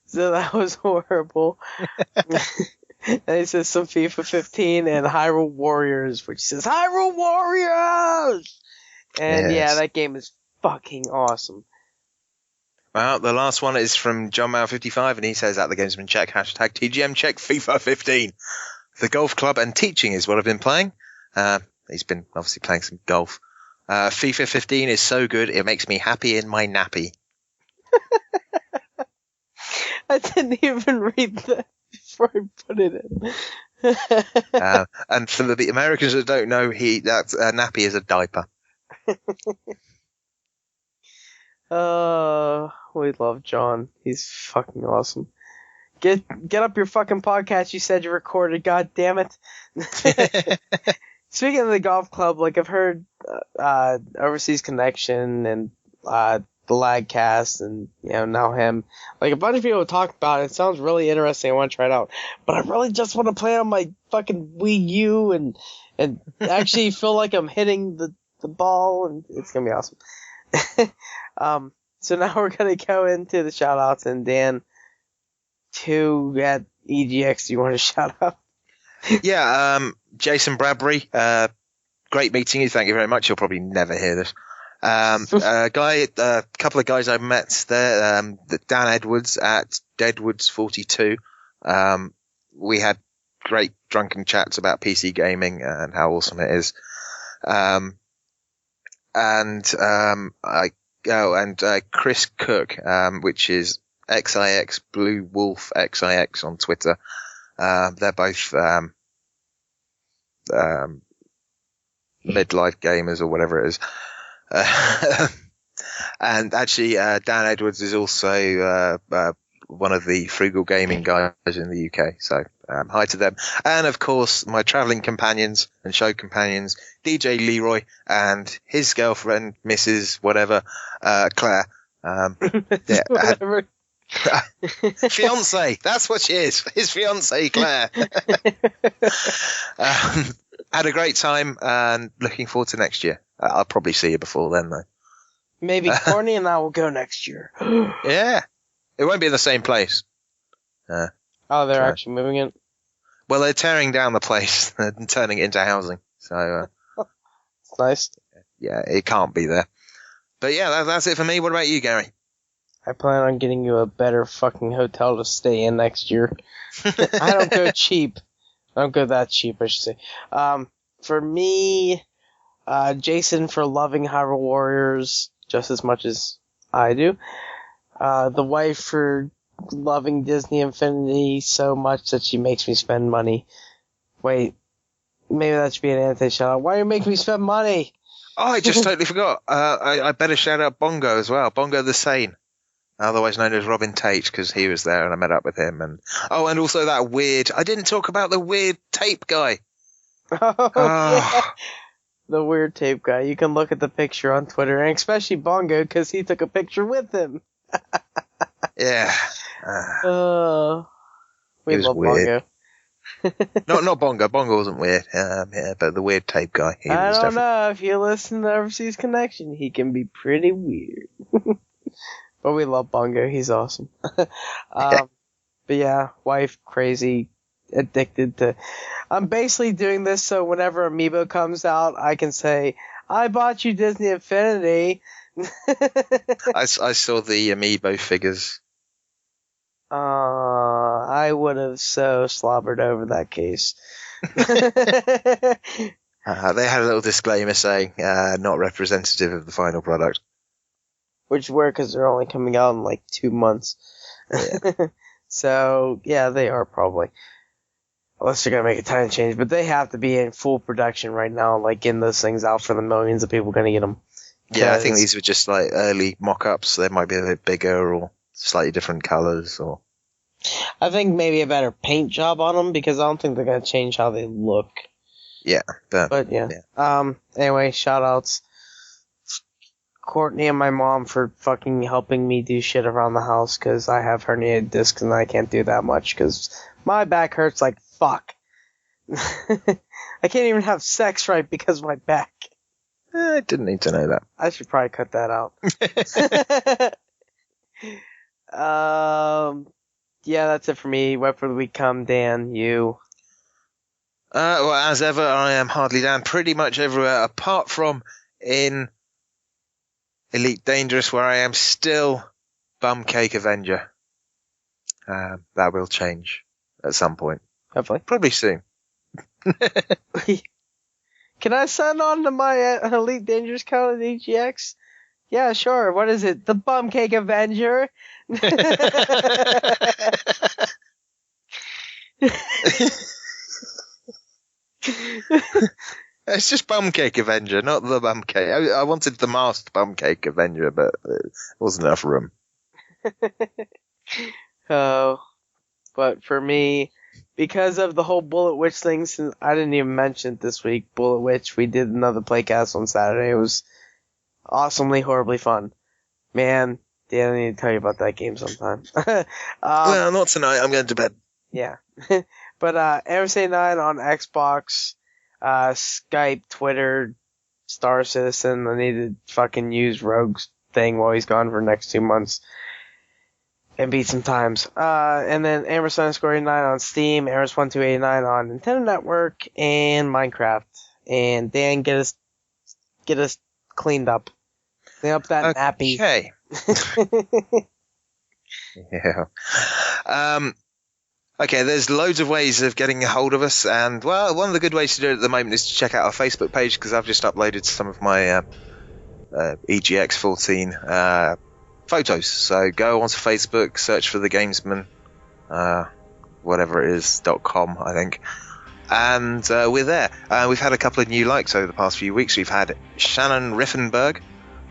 So that was horrible. And he says some FIFA 15 and Hyrule Warriors, which says Hyrule Warriors! And yeah, that game is fucking awesome. Well, the last one is from John Mao 55, and he says, at the Gamesman check, hashtag TGM check FIFA 15. The golf club and teaching is what I've been playing. He's been obviously playing some golf. FIFA 15 is so good, it makes me happy in my nappy. I didn't even read that before I put it in. And for the Americans that don't know, that nappy is a diaper. We love John. He's fucking awesome. Get up your fucking podcast you said you recorded, god damn it. Speaking of the golf club, like I've heard Overseas Connection and the Lagcast and now him. Like a bunch of people talk about it. It sounds really interesting. I want to try it out. But I really just want to play on my fucking Wii U and actually feel like I'm hitting the ball, and it's gonna be awesome. So now we're gonna go into the shout outs, and Dan, who at EGX do you want to shout out? Yeah, Jason Bradbury, great meeting you. Thank you very much. You'll probably never hear this. A couple of guys I met there, Dan Edwards at Deadwoods 42. We had great drunken chats about PC gaming and how awesome it is. And Chris Cook, which is XIX Blue Wolf XIX on Twitter. They're both midlife gamers or whatever it is. And actually, Dan Edwards is also one of the frugal gaming guys in the UK. So hi to them. And of course, my travelling companions and show companions, DJ Leroy and his girlfriend, Mrs. Whatever, Claire. Whatever. Fiance, that's what she is. His fiance, Claire. Had a great time and looking forward to next year. I'll probably see you before then, though. Maybe Corny and I will go next year. Yeah. It won't be in the same place. They're actually moving it? Well, they're tearing down the place and turning it into housing. So, it's nice. Yeah, it can't be there. But yeah, that's it for me. What about you, Gary? I plan on getting you a better fucking hotel to stay in next year. I don't go cheap. I don't go that cheap, I should say. For me, Jason for loving Hyrule Warriors just as much as I do. The wife for loving Disney Infinity so much that she makes me spend money. Wait, maybe that should be an anti-shout-out. Why are you making me spend money? Oh, I just totally forgot. I better shout out Bongo as well. Bongo the Sane. Otherwise known as Robin Tate, because he was there and I met up with him. And also that weird... I didn't talk about the weird tape guy. Yeah. The weird tape guy. You can look at the picture on Twitter, and especially Bongo, because he took a picture with him. Yeah. We love weird. Bongo. not Bongo. Bongo wasn't weird. But the weird tape guy. I don't know. If you listen to Overseas Connection, he can be pretty weird. But we love Bongo. He's awesome. But yeah, wife crazy, addicted to... I'm basically doing this so whenever Amiibo comes out, I can say, I bought you Disney Infinity. I saw the Amiibo figures. I I would have so slobbered over that case. They had a little disclaimer saying, not representative of the final product. Which were, because they're only coming out in like 2 months. Yeah. So, yeah, they are probably. Unless they're going to make a tiny change. But they have to be in full production right now, like getting those things out for the millions of people going to get them. Yeah, I think these were just like early mock-ups. They might be a bit bigger or slightly different colors. Or I think maybe a better paint job on them, because I don't think they're going to change how they look. Yeah. But yeah. Anyway, shout-outs. Courtney and my mom for fucking helping me do shit around the house, because I have herniated discs and I can't do that much because my back hurts like fuck. I can't even have sex right because of my back. I didn't need to know that. I should probably cut that out. Yeah, that's it for me. Web for the week come, Dan, you. Well, as ever, I am Hardlydan pretty much everywhere apart from in Elite Dangerous, where I am still Bumcake Avenger. That will change at some point. Hopefully. Probably soon. Can I sign on to my Elite Dangerous account at EGX? Yeah, sure. What is it? The Bumcake Avenger? It's just Bumcake Avenger, not the Bumcake. I wanted the masked Bumcake Avenger, but there wasn't enough room. Oh, but for me, because of the whole Bullet Witch thing, since I didn't even mention it this week, Bullet Witch, we did another playcast on Saturday. It was awesomely, horribly fun. Man, Dan, I need to tell you about that game sometime. Well, not tonight. I'm going to bed. Yeah. But Amras89 on Xbox, Skype, Twitter, Star Citizen. I need to fucking use Rogue's thing while he's gone for the next 2 months. And beat some times. And then Amras_89 on Steam, Amras1289 on Nintendo Network, and Minecraft. And Dan, get us cleaned up. Clean up that nappy. Okay. Yeah. Okay, there's loads of ways of getting a hold of us, and, well, one of the good ways to do it at the moment is to check out our Facebook page, because I've just uploaded some of my EGX 14 photos. So go onto Facebook, search for the Gamesmen, whatever it is, .com, I think, and we're there. We've had a couple of new likes over the past few weeks. We've had Shannon Riffenberg,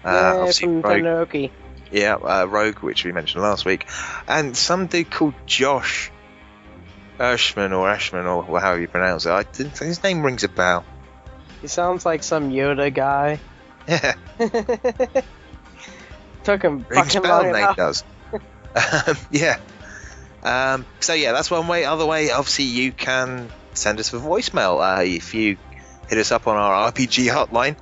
from Rogue. Yeah, Rogue, which we mentioned last week, and some dude called Josh Ashman, or however you pronounce it. I didn't think his name rings a bell. He sounds like some Yoda guy. Yeah. Took him Rings fucking bell, long Nate enough. does. Yeah. So yeah, that's one way. Other way, obviously, you can send us a voicemail. If you hit us up on our RPG hotline,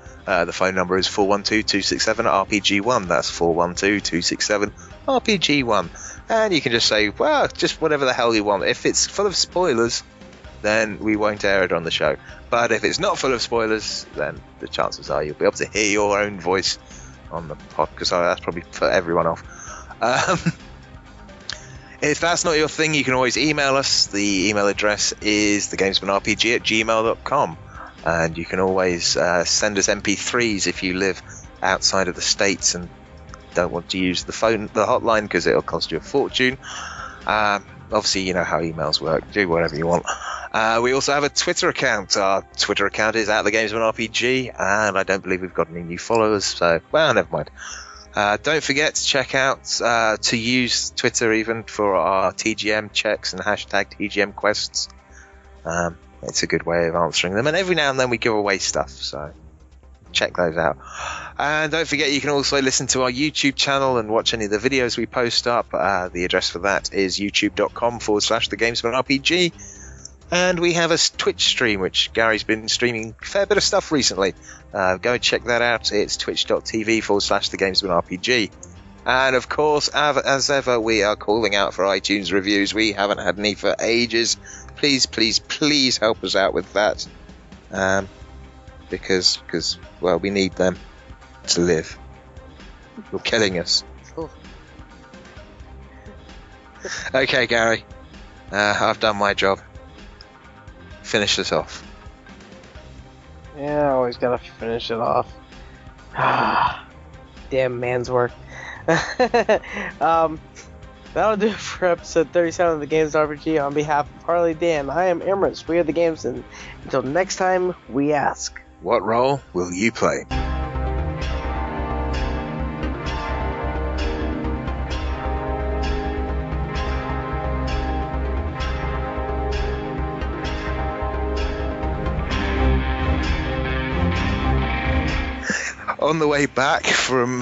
the phone number is 412-267-RPG1. That's 412-267-RPG1. And you can just say, well, just whatever the hell you want. If it's full of spoilers, then we won't air it on the show. But if it's not full of spoilers, then the chances are you'll be able to hear your own voice on the podcast. So that's probably put everyone off. If that's not your thing, you can always email us. The email address is thegamesmanrpg@gmail.com. And you can always send us MP3s if you live outside of the States and don't want to use the hotline, because it'll cost you a fortune. Obviously, you know how emails work. Do whatever you want. We also have a Twitter account. Our Twitter account is @thegamesmanrpg, and I don't believe we've got any new followers, so, well, never mind. Don't forget to check out, to use Twitter even for our TGM checks and hashtag TGM quests. It's a good way of answering them, and every now and then we give away stuff, so check those out. And don't forget, you can also listen to our YouTube channel and watch any of the videos we post up. The address for that is youtube.com/thegamesmanrpg. And we have a Twitch stream, which Gary's been streaming a fair bit of stuff recently. Go and check that out. It's twitch.tv/thegamesmanrpg. And of course, as ever, we are calling out for iTunes reviews. We haven't had any for ages. Please, please, please help us out with that. Because, well, we need them to live. You're killing us. Cool. Okay, Gary. I've done my job. Finish this off. Yeah, I always gotta finish it off. Damn man's work. That'll do it for episode 37 of the Games RPG. On behalf of Hardlydan, I am Amras. We are the Gamesmen. Until next time, we ask, what role will you play? On the way back from,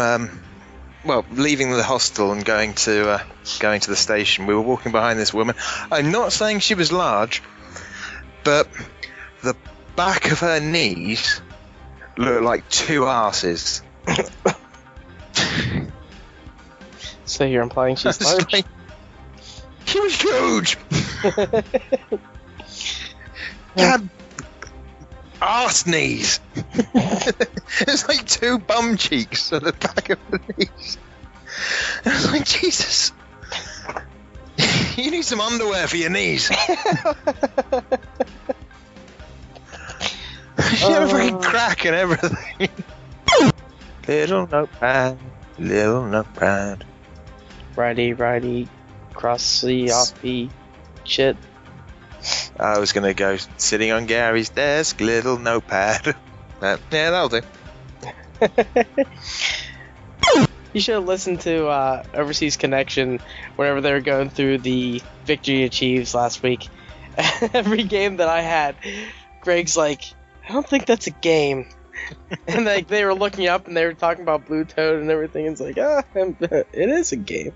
leaving the hostel and going to the station, we were walking behind this woman. I'm not saying she was large, but the back of her knees looked like two arses. So you're implying she's large? She was huge! God, arse knees! It's like two bum cheeks at the back of the knees. I was like, Jesus, you need some underwear for your knees. She had a freaking crack and everything. Little notepad, little notepad. Righty, crossy, offy, shit. I was going to go sitting on Gary's desk, little notepad. Yeah, that'll do. You should have listened to Overseas Connection whenever they were going through the victory achieves last week. Every game that I had, Greg's like, I don't think that's a game. And like they were looking up and they were talking about Blue Toad and everything. It's like, it is a game.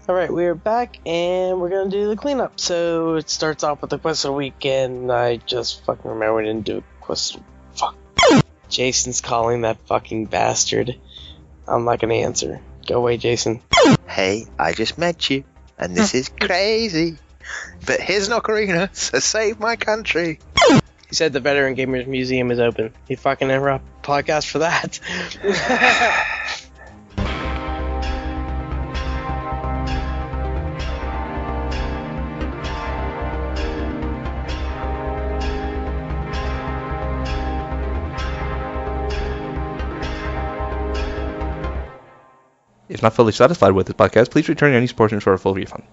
Alright, we're back and we're gonna do the cleanup. So it starts off with the quest of the week, and I just fucking remember we didn't do a quest of fuck. Jason's calling that fucking bastard. I'm not gonna answer. Go away, Jason. Hey, I just met you, and this is crazy. But here's an ocarina, so save my country. He said the Veteran Gamers Museum is open. He fucking interrupt podcast for that. If not fully satisfied with this podcast, please return any portions for a full refund.